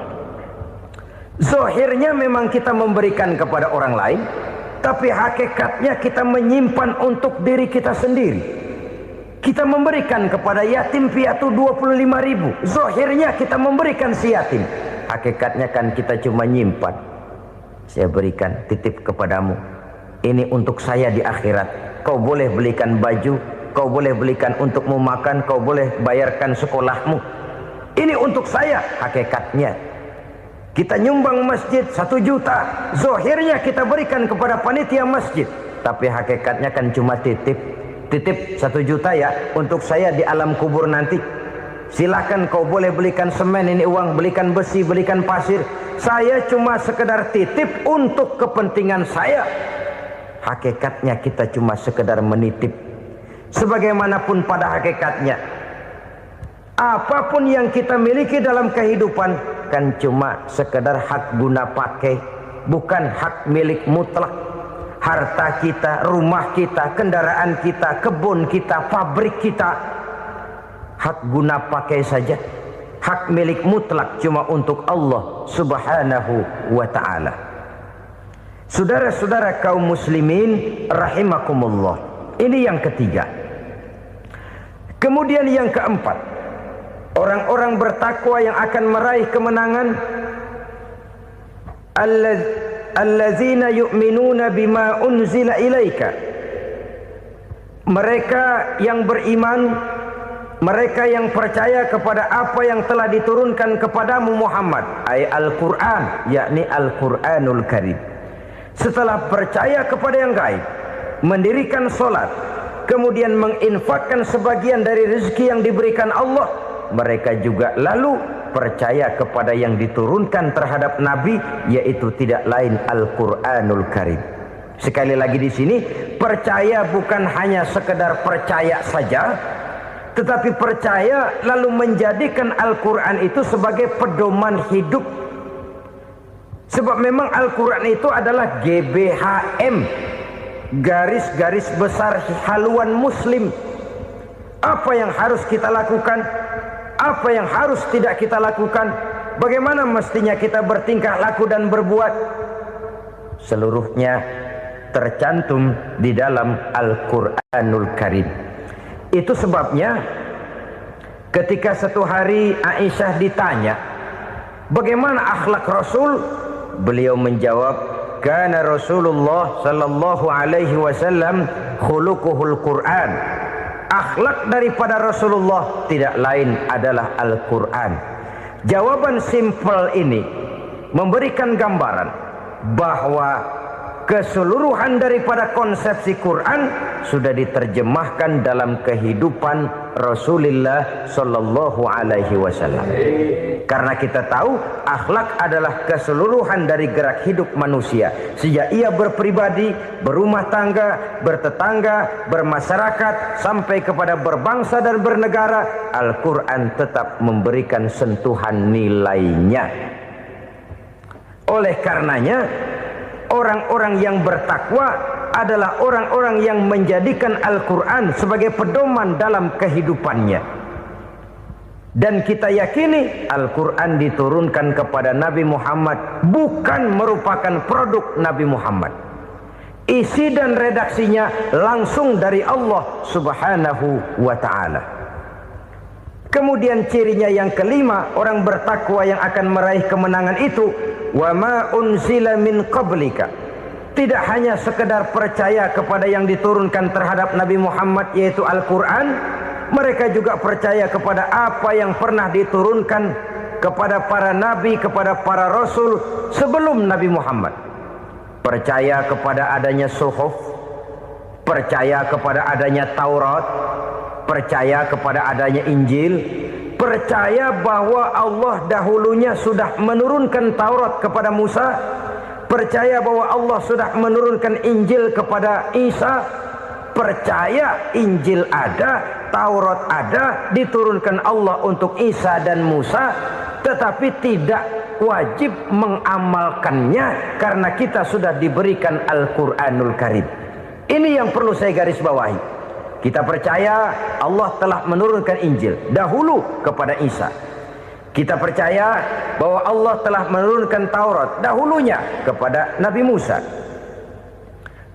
Zahirnya memang kita memberikan kepada orang lain, tapi hakikatnya kita menyimpan untuk diri kita sendiri. Kita memberikan kepada yatim piatu 25.000. Zahirnya kita memberikan si yatim, hakikatnya kan kita cuma nyimpan. Saya berikan titip kepadamu, ini untuk saya di akhirat. Kau boleh belikan baju, kau boleh belikan untukmu makan, kau boleh bayarkan sekolahmu. Ini untuk saya. Hakikatnya kita nyumbang masjid 1 juta, zahirnya kita berikan kepada panitia masjid, tapi hakikatnya kan cuma titip 1 juta ya untuk saya di alam kubur nanti. Silakan kau boleh belikan semen, ini uang, belikan besi, belikan pasir. Saya cuma sekedar titip untuk kepentingan saya. Hakikatnya kita cuma sekedar menitip. Sebagaimanapun pada hakikatnya, apapun yang kita miliki dalam kehidupan kan cuma sekedar hak guna pakai, bukan hak milik mutlak. Harta kita, rumah kita, kendaraan kita, kebun kita, pabrik kita, hak guna pakai saja. Hak milik mutlak cuma untuk Allah Subhanahu wa ta'ala. Saudara-saudara kaum muslimin rahimakumullah. Ini yang ketiga. Kemudian yang keempat, orang-orang bertakwa yang akan meraih kemenangan, allazina yu'minuna bima unzila ilaika. Mereka yang beriman, mereka yang percaya kepada apa yang telah diturunkan kepadamu Muhammad, ay Al-Quran, yakni Al-Quranul Karim. Setelah percaya kepada yang gaib, mendirikan solat, kemudian menginfakkan sebagian dari rezeki yang diberikan Allah, mereka juga lalu percaya kepada yang diturunkan terhadap Nabi, yaitu tidak lain Al-Quranul Karim. Sekali lagi di sini, percaya bukan hanya sekedar percaya saja, tetapi percaya lalu menjadikan Al-Quran itu sebagai pedoman hidup. Sebab memang Al-Quran itu adalah GBHM, garis-garis besar haluan muslim. Apa yang harus kita lakukan, apa yang harus tidak kita lakukan, bagaimana mestinya kita bertingkah laku dan berbuat, seluruhnya tercantum di dalam Al-Quranul Karim. Itu sebabnya ketika satu hari Aisyah ditanya bagaimana akhlak Rasul, beliau menjawab, kana Rasulullah sallallahu alaihi wasallam khuluquhul Quran. Akhlak daripada Rasulullah tidak lain adalah Al-Quran. Jawaban simpel ini memberikan gambaran bahwa keseluruhan daripada konsepsi Quran sudah diterjemahkan dalam kehidupan Rasulullah Sallallahu Alaihi Wasallam. Karena kita tahu akhlak adalah keseluruhan dari gerak hidup manusia. Sejak ia berpribadi, berumah tangga, bertetangga, bermasyarakat, sampai kepada berbangsa dan bernegara, Al-Quran tetap memberikan sentuhan nilainya. Oleh karenanya, orang-orang yang bertakwa adalah orang-orang yang menjadikan Al-Quran sebagai pedoman dalam kehidupannya. Dan kita yakini Al-Quran diturunkan kepada Nabi Muhammad bukan merupakan produk Nabi Muhammad. Isi dan redaksinya langsung dari Allah Subhanahu wa ta'ala. Kemudian cirinya yang kelima, orang bertakwa yang akan meraih kemenangan itu, wa ma unzila min qablika. Tidak hanya sekedar percaya kepada yang diturunkan terhadap Nabi Muhammad yaitu Al-Quran, mereka juga percaya kepada apa yang pernah diturunkan kepada para nabi, kepada para rasul sebelum Nabi Muhammad. Percaya kepada adanya suhuf, percaya kepada adanya Taurat, percaya kepada adanya Injil, percaya bahwa Allah dahulunya sudah menurunkan Taurat kepada Musa, percaya bahwa Allah sudah menurunkan Injil kepada Isa, percaya Injil ada, Taurat ada, diturunkan Allah untuk Isa dan Musa, tetapi tidak wajib mengamalkannya karena kita sudah diberikan Al-Quranul Karim. Ini yang perlu saya garis bawahi. Kita percaya Allah telah menurunkan Injil dahulu kepada Isa. Kita percaya bahwa Allah telah menurunkan Taurat dahulunya kepada Nabi Musa.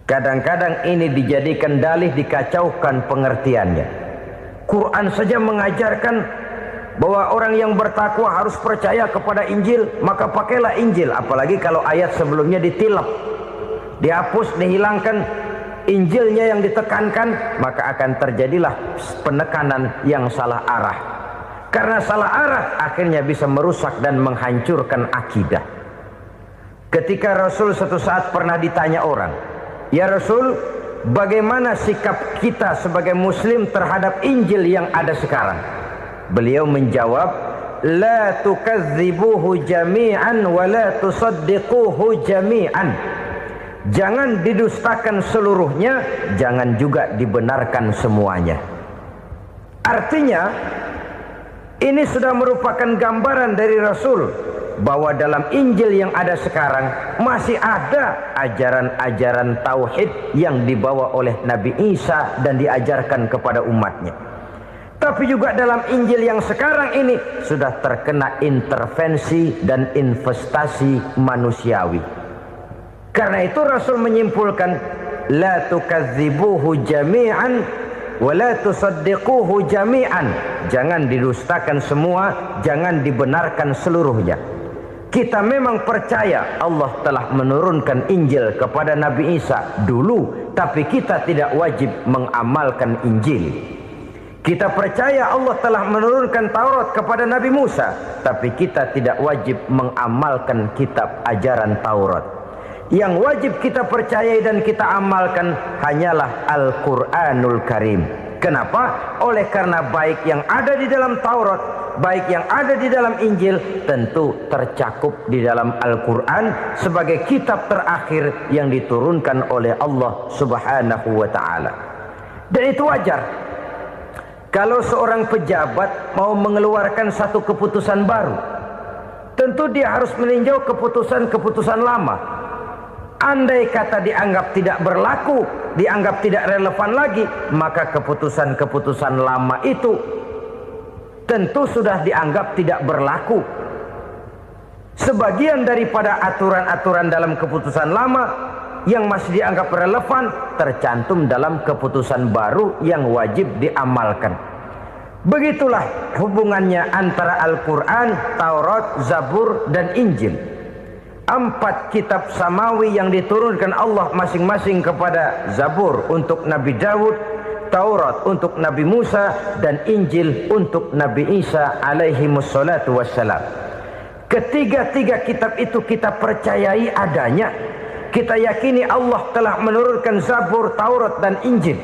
Kadang-kadang ini dijadikan dalih, dikacaukan pengertiannya. Quran saja mengajarkan bahwa orang yang bertakwa harus percaya kepada Injil, maka pakailah Injil. Apalagi kalau ayat sebelumnya ditilap, dihapus, dihilangkan, Injilnya yang ditekankan, maka akan terjadilah penekanan yang salah arah. Karena salah arah akhirnya bisa merusak dan menghancurkan akidah. Ketika Rasul suatu saat pernah ditanya orang, "Ya Rasul, bagaimana sikap kita sebagai muslim terhadap Injil yang ada sekarang?" Beliau menjawab, "La tukadzibuhu jami'an wa la tusaddiquhu jami'an." Jangan didustakan seluruhnya, jangan juga dibenarkan semuanya. Artinya, ini sudah merupakan gambaran dari Rasul bahwa dalam Injil yang ada sekarang masih ada ajaran-ajaran tauhid yang dibawa oleh Nabi Isa dan diajarkan kepada umatnya. Tapi juga dalam Injil yang sekarang ini sudah terkena intervensi dan investasi manusiawi. Karena itu Rasul menyimpulkan, la tukadzibuhu jami'an wa la tusaddiquhu jami'an. Jangan didustakan semua, jangan dibenarkan seluruhnya. Kita memang percaya Allah telah menurunkan Injil kepada Nabi Isa dulu, tapi kita tidak wajib mengamalkan Injil. Kita percaya Allah telah menurunkan Taurat kepada Nabi Musa, tapi kita tidak wajib mengamalkan kitab ajaran Taurat. Yang wajib kita percayai dan kita amalkan hanyalah Al-Quranul Karim. Kenapa? Oleh karena baik yang ada di dalam Taurat, baik yang ada di dalam Injil, tentu tercakup di dalam Al-Quran sebagai kitab terakhir yang diturunkan oleh Allah Subhanahu wa ta'ala. Dan itu wajar. Kalau seorang pejabat mau mengeluarkan satu keputusan baru, tentu dia harus meninjau keputusan-keputusan lama. Andai kata dianggap tidak berlaku, dianggap tidak relevan lagi, maka keputusan-keputusan lama itu tentu sudah dianggap tidak berlaku. Sebagian daripada aturan-aturan dalam keputusan lama yang masih dianggap relevan tercantum dalam keputusan baru yang wajib diamalkan. Begitulah hubungannya antara Al-Quran, Taurat, Zabur, dan Injil. 4 kitab samawi yang diturunkan Allah masing-masing kepada Zabur untuk Nabi Daud, Taurat untuk Nabi Musa, dan Injil untuk Nabi Isa alaihi wassalatu wassalam. Ketiga-tiga kitab itu kita percayai adanya, Kita yakini Allah telah menurunkan Zabur, Taurat dan Injil,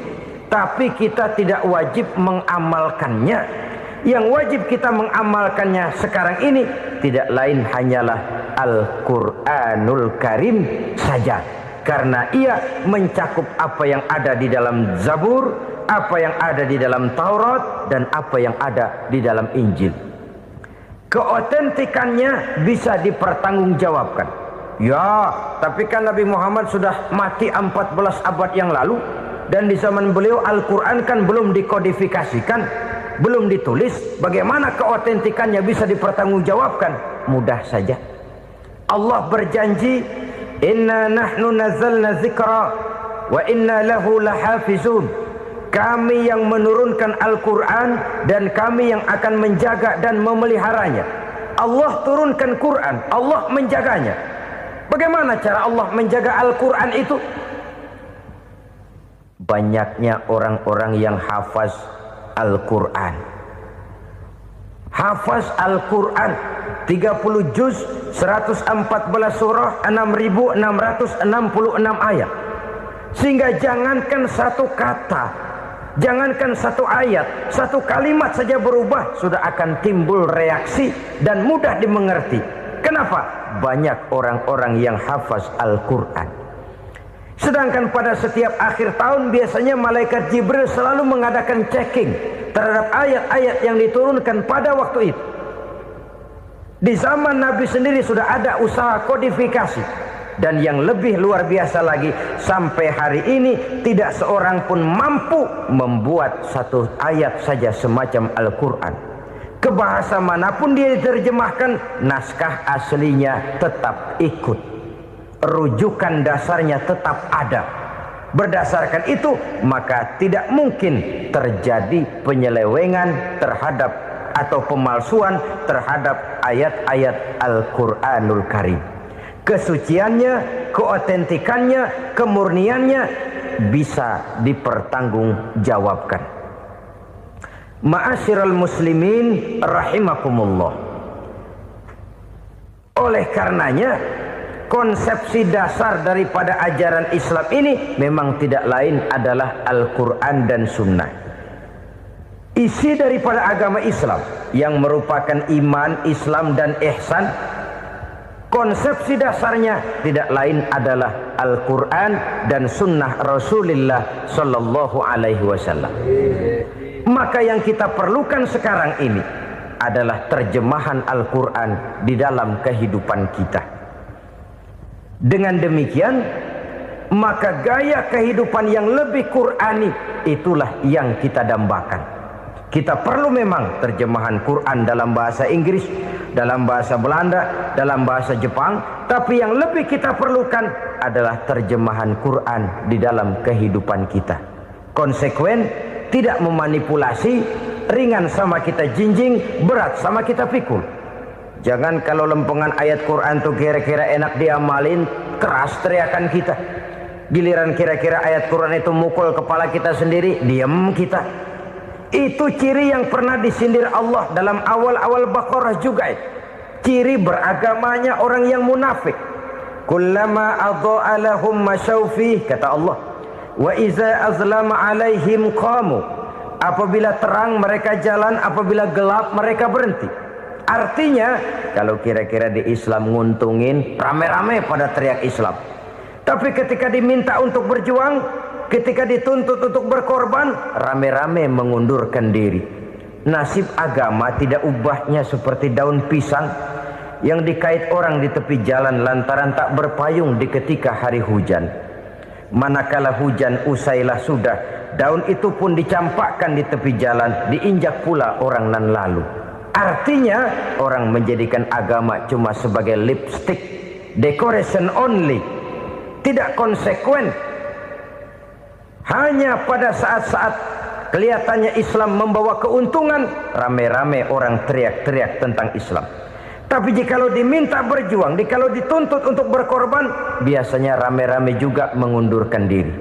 tapi kita tidak wajib mengamalkannya. Yang wajib kita mengamalkannya sekarang ini tidak lain hanyalah Al-Quranul Karim saja, karena ia mencakup apa yang ada di dalam Zabur, apa yang ada di dalam Taurat, dan apa yang ada di dalam Injil. Keotentikannya bisa dipertanggungjawabkan. Ya, tapi kan Nabi Muhammad sudah mati 14 abad yang lalu, dan di zaman beliau Al-Quran kan belum dikodifikasikan, belum ditulis. Bagaimana keotentikannya bisa dipertanggungjawabkan? Mudah saja. Allah berjanji, inna nahnu nazzalna dzikra wa inna lahu lahafizun. Kami yang menurunkan Al-Quran dan kami yang akan menjaga dan memeliharanya. Allah turunkan Quran, Allah menjaganya. Bagaimana cara Allah menjaga Al-Quran itu? Banyaknya orang-orang yang hafaz Al-Quran. Hafaz Al-Quran 30 juz, 114 surah, 6.666 ayat. Sehingga jangankan satu kata, jangankan satu ayat, satu kalimat saja berubah, sudah akan timbul reaksi dan mudah dimengerti. Kenapa? Banyak orang-orang yang hafaz Al-Quran. Sedangkan pada setiap akhir tahun biasanya malaikat Jibril selalu mengadakan checking terhadap ayat-ayat yang diturunkan pada waktu itu. Di zaman Nabi sendiri sudah ada usaha kodifikasi. Dan yang lebih luar biasa lagi, sampai hari ini tidak seorang pun mampu membuat satu ayat saja semacam Al-Quran. Ke bahasa manapun dia diterjemahkan, naskah aslinya tetap ikut, rujukan dasarnya tetap ada. Berdasarkan itu maka tidak mungkin terjadi penyelewengan terhadap atau pemalsuan terhadap ayat-ayat Al-Quranul Karim. Kesuciannya, keotentikannya, kemurniannya bisa dipertanggungjawabkan. Ma'asyiral muslimin rahimakumullah. Oleh karenanya, konsepsi dasar daripada ajaran Islam ini memang tidak lain adalah Al-Quran dan Sunnah. Isi daripada agama Islam yang merupakan iman, Islam dan ihsan, konsepsi dasarnya tidak lain adalah Al-Quran dan Sunnah Rasulullah Sallallahu Alaihi Wasallam. Maka yang kita perlukan sekarang ini adalah terjemahan Al-Quran di dalam kehidupan kita. Dengan demikian, maka gaya kehidupan yang lebih Qurani itulah yang kita dambakan. Kita perlu memang terjemahan Quran dalam bahasa Inggris, dalam bahasa Belanda, dalam bahasa Jepang, tapi yang lebih kita perlukan adalah terjemahan Quran di dalam kehidupan kita. Konsekuen, tidak memanipulasi, ringan sama kita jinjing, berat sama kita pikul. Jangan kalau lempengan ayat Quran tuh kira-kira enak diamalin, keras teriakan kita. Giliran kira-kira ayat Quran itu mukul kepala kita sendiri, diam kita. Itu ciri yang pernah disindir Allah dalam awal-awal Baqarah juga. Ciri beragamanya orang yang munafik. Kullama adha'a lahum masyawfih, kata Allah. Wa iza azlama alaihim qamu. Apabila terang mereka jalan, apabila gelap mereka berhenti. Artinya, kalau kira-kira di Islam nguntungin, rame-rame pada teriak Islam. Tapi ketika diminta untuk berjuang, ketika dituntut untuk berkorban, rame-rame mengundurkan diri. Nasib agama tidak ubahnya seperti daun pisang yang dikait orang di tepi jalan lantaran tak berpayung di ketika hari hujan. Manakala hujan usailah sudah, daun itu pun dicampakkan di tepi jalan, diinjak pula orang nan lalu. Artinya orang menjadikan agama cuma sebagai lipstick, decoration only, tidak konsekuen. Hanya pada saat-saat kelihatannya Islam membawa keuntungan, rame-rame orang teriak-teriak tentang Islam. Tapi jikalau diminta berjuang, jikalau dituntut untuk berkorban, biasanya rame-rame juga mengundurkan diri.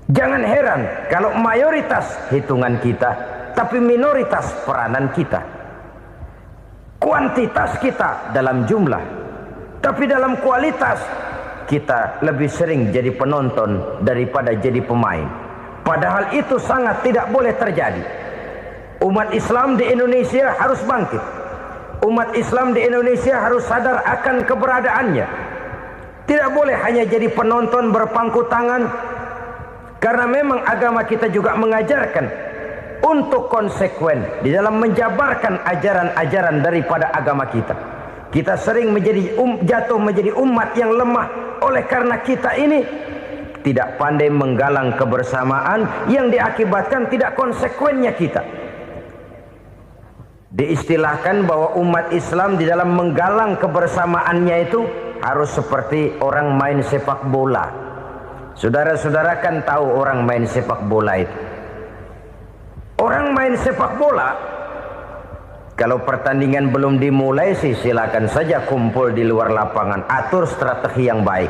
Jangan heran kalau mayoritas hitungan kita, tapi minoritas peranan kita. Kuantitas kita dalam jumlah, tapi dalam kualitas kita lebih sering jadi penonton daripada jadi pemain. Padahal itu sangat tidak boleh terjadi. Umat Islam di Indonesia harus bangkit. Umat Islam di Indonesia harus sadar akan keberadaannya. Tidak boleh hanya jadi penonton berpangku tangan, karena memang agama kita juga mengajarkan untuk konsekuen di dalam menjabarkan ajaran-ajaran daripada agama kita. Kita sering jatuh menjadi umat yang lemah oleh karena kita ini tidak pandai menggalang kebersamaan yang diakibatkan tidak konsekuennya kita. Diistilahkan bahwa umat Islam di dalam menggalang kebersamaannya itu harus seperti orang main sepak bola. Saudara-saudara kan tahu orang main sepak bola itu. Orang main sepak bola, kalau pertandingan belum dimulai sih silakan saja kumpul di luar lapangan, atur strategi yang baik.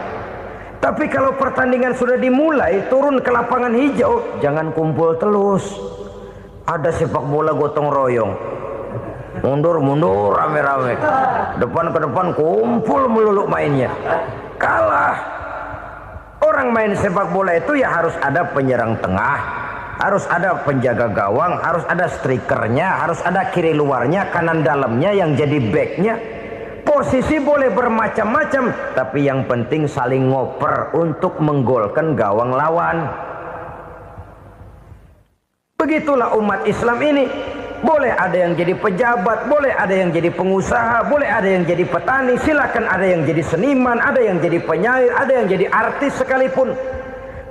Tapi kalau pertandingan sudah dimulai, turun ke lapangan hijau, jangan kumpul terus. Ada sepak bola gotong royong, mundur-mundur rame-rame, depan ke depan kumpul melulu mainnya. Kalah. Orang main sepak bola itu ya harus ada penyerang tengah, harus ada penjaga gawang, harus ada strikernya, harus ada kiri luarnya, kanan dalamnya yang jadi backnya. Posisi boleh bermacam-macam, tapi yang penting saling ngoper untuk menggolkan gawang lawan. Begitulah umat Islam ini. Boleh ada yang jadi pejabat, boleh ada yang jadi pengusaha, boleh ada yang jadi petani, silakan ada yang jadi seniman, ada yang jadi penyair, ada yang jadi artis sekalipun.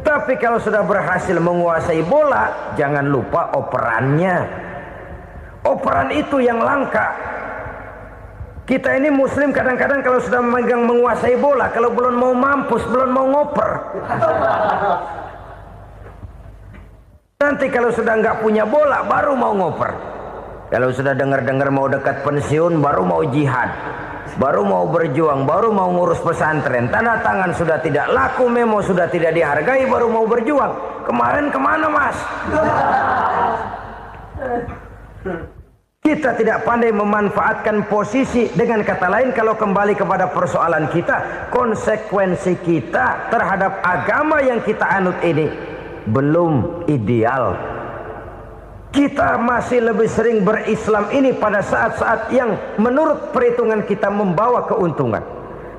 Tapi kalau sudah berhasil menguasai bola, jangan lupa operannya. Operan itu yang langka. Kita ini muslim kadang-kadang kalau sudah memegang menguasai bola, kalau belum mau mampus, belum mau ngoper. Nanti kalau sudah nggak punya bola, baru mau ngoper. Kalau sudah dengar-dengar mau dekat pensiun, baru mau jihad, baru mau berjuang, baru mau ngurus pesantren. Tanda tangan sudah tidak laku, memo sudah tidak dihargai, baru mau berjuang. Kemarin kemana mas? Kita tidak pandai memanfaatkan posisi. Dengan kata lain, kalau kembali kepada persoalan kita, konsekuensi kita terhadap agama yang kita anut ini belum ideal. Kita masih lebih sering berislam ini pada saat-saat yang menurut perhitungan kita membawa keuntungan.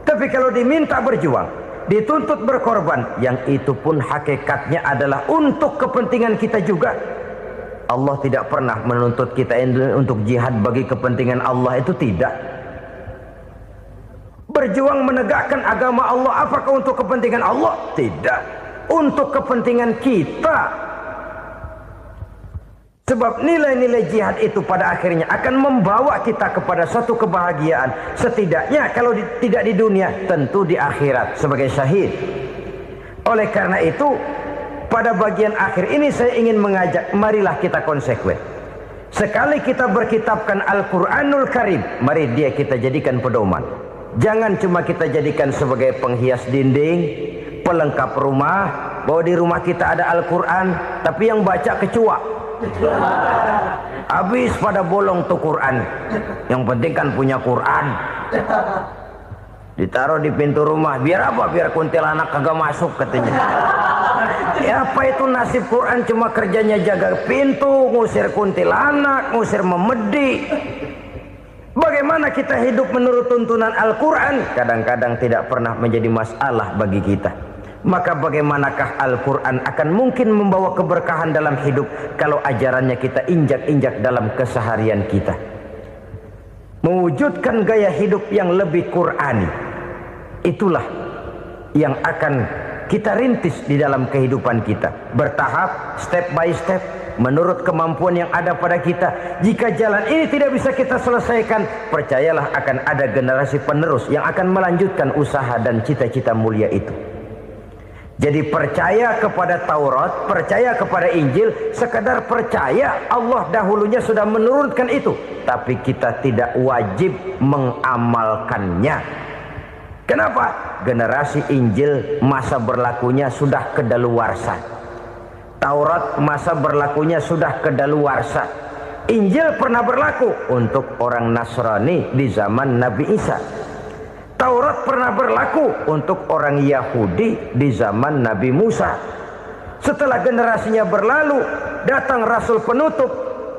Tapi kalau diminta berjuang, dituntut berkorban, yang itu pun hakikatnya adalah untuk kepentingan kita juga. Allah tidak pernah menuntut kita untuk jihad bagi kepentingan Allah, itu tidak. Berjuang menegakkan agama Allah, apakah untuk kepentingan Allah? Tidak. Untuk kepentingan kita. Sebab nilai-nilai jihad itu pada akhirnya akan membawa kita kepada suatu kebahagiaan. Setidaknya kalau tidak di dunia, tentu di akhirat sebagai syahid. Oleh karena itu, pada bagian akhir ini saya ingin mengajak, marilah kita konsekuen. Sekali kita berkitabkan Al-Quranul Karim, mari dia kita jadikan pedoman. Jangan cuma kita jadikan sebagai penghias dinding, pelengkap rumah, bahwa di rumah kita ada Al-Quran, tapi yang baca kecoa. Habis pada bolong tuh Quran. Yang penting kan punya Quran. Ditaruh di pintu rumah. Biar apa? Biar kuntilanak kagak masuk katanya. Ya apa itu nasib Quran, cuma kerjanya jaga pintu, ngusir kuntilanak, ngusir memedi. Bagaimana kita hidup menurut tuntunan Al-Quran? Kadang-kadang tidak pernah menjadi masalah bagi kita. Maka bagaimanakah Al-Quran akan mungkin membawa keberkahan dalam hidup kalau ajarannya kita injak-injak dalam keseharian kita? Mewujudkan gaya hidup yang lebih Qurani, itulah yang akan kita rintis di dalam kehidupan kita. Bertahap, step by step, menurut kemampuan yang ada pada kita. Jika jalan ini tidak bisa kita selesaikan, percayalah akan ada generasi penerus yang akan melanjutkan usaha dan cita-cita mulia itu. Jadi percaya kepada Taurat, percaya kepada Injil, sekadar percaya Allah dahulunya sudah menurunkan itu, tapi kita tidak wajib mengamalkannya. Kenapa? Generasi Injil masa berlakunya sudah kedaluarsa. Taurat masa berlakunya sudah kedaluarsa. Injil pernah berlaku untuk orang Nasrani di zaman Nabi Isa. Taurat pernah berlaku untuk orang Yahudi di zaman Nabi Musa. Setelah generasinya berlalu, datang Rasul penutup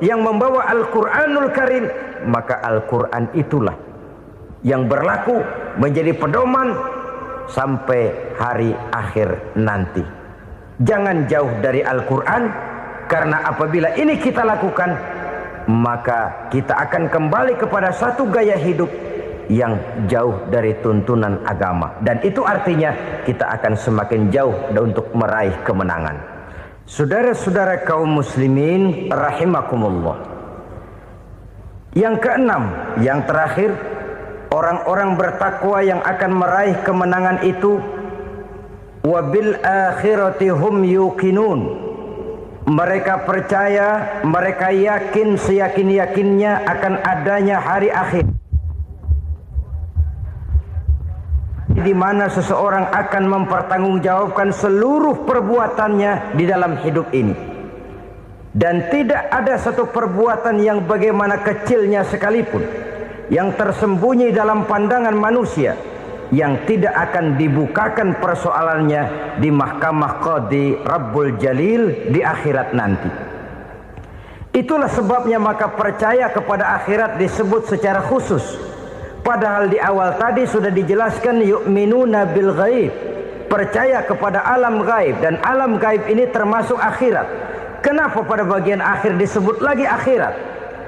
yang membawa Al-Quranul Karim, maka Al-Quran itulah yang berlaku menjadi pedoman sampai hari akhir nanti. Jangan jauh dari Al-Quran, karena apabila ini kita lakukan, maka kita akan kembali kepada satu gaya hidup yang jauh dari tuntunan agama, dan itu artinya kita akan semakin jauh untuk meraih kemenangan. Saudara-saudara kaum muslimin rahimakumullah. Yang keenam, yang terakhir, orang-orang bertakwa yang akan meraih kemenangan itu wabil akhirati hum yuqinun. Mereka percaya, mereka yakin seyakin-yakinnya akan adanya hari akhir, di mana seseorang akan mempertanggungjawabkan seluruh perbuatannya di dalam hidup ini. Dan tidak ada satu perbuatan yang bagaimana kecilnya sekalipun, yang tersembunyi dalam pandangan manusia, yang tidak akan dibukakan persoalannya di mahkamah Qadi Rabbul Jalil di akhirat nanti. Itulah sebabnya maka percaya kepada akhirat disebut secara khusus. Padahal di awal tadi sudah dijelaskan yu'minuna bil ghaib, percaya kepada alam gaib, dan alam gaib ini termasuk akhirat. Kenapa pada bagian akhir disebut lagi akhirat?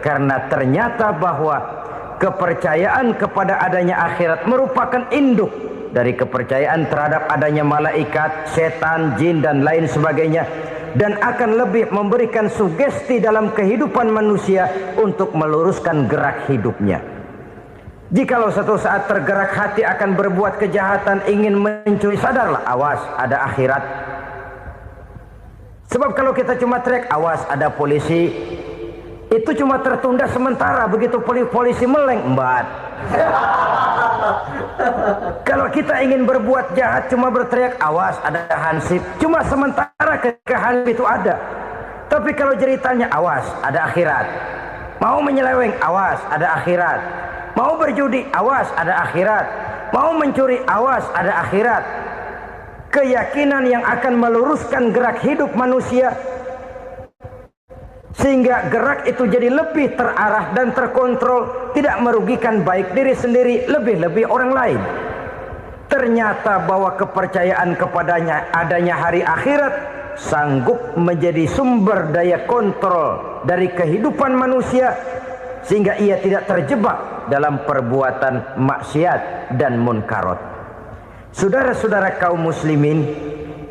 Karena ternyata bahwa kepercayaan kepada adanya akhirat merupakan induk dari kepercayaan terhadap adanya malaikat, setan, jin dan lain sebagainya, dan akan lebih memberikan sugesti dalam kehidupan manusia untuk meluruskan gerak hidupnya. Jikalau satu saat tergerak hati akan berbuat kejahatan, ingin mencuri, sadarlah, awas ada akhirat. Sebab kalau kita cuma teriak awas ada polisi, itu cuma tertunda sementara. Begitu polisi meleng, embat. Kalau kita ingin berbuat jahat cuma berteriak awas ada hansip, cuma sementara ketika hansip itu ada. Tapi kalau ceritanya awas ada akhirat, mau menyeleweng awas ada akhirat, mau berjudi awas ada akhirat, mau mencuri awas ada akhirat. Keyakinan yang akan meluruskan gerak hidup manusia sehingga gerak itu jadi lebih terarah dan terkontrol, tidak merugikan baik diri sendiri, lebih-lebih orang lain. Ternyata bahwa kepercayaan kepadanya adanya hari akhirat sanggup menjadi sumber daya kontrol dari kehidupan manusia, sehingga ia tidak terjebak dalam perbuatan maksiat dan munkarat. Saudara-saudara kaum muslimin,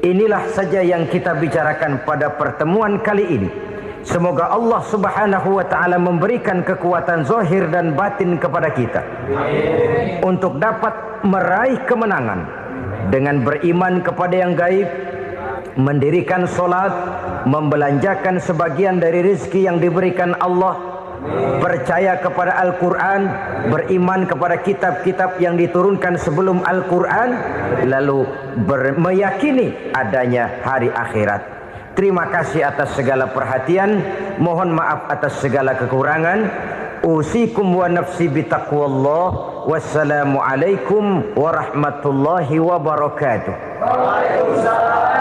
inilah saja yang kita bicarakan pada pertemuan kali ini. Semoga Allah subhanahu wa ta'ala memberikan kekuatan zahir dan batin kepada kita. Amin. Untuk dapat meraih kemenangan dengan beriman kepada yang gaib, mendirikan solat, membelanjakan sebagian dari rezeki yang diberikan Allah, percaya kepada Al-Quran, beriman kepada kitab-kitab yang diturunkan sebelum Al-Quran, lalu meyakini adanya hari akhirat. Terima kasih atas segala perhatian, mohon maaf atas segala kekurangan. Usikum wa nafsi bitaqwallah. Wassalamualaikum warahmatullahi wabarakatuh. Waalaikumsalam.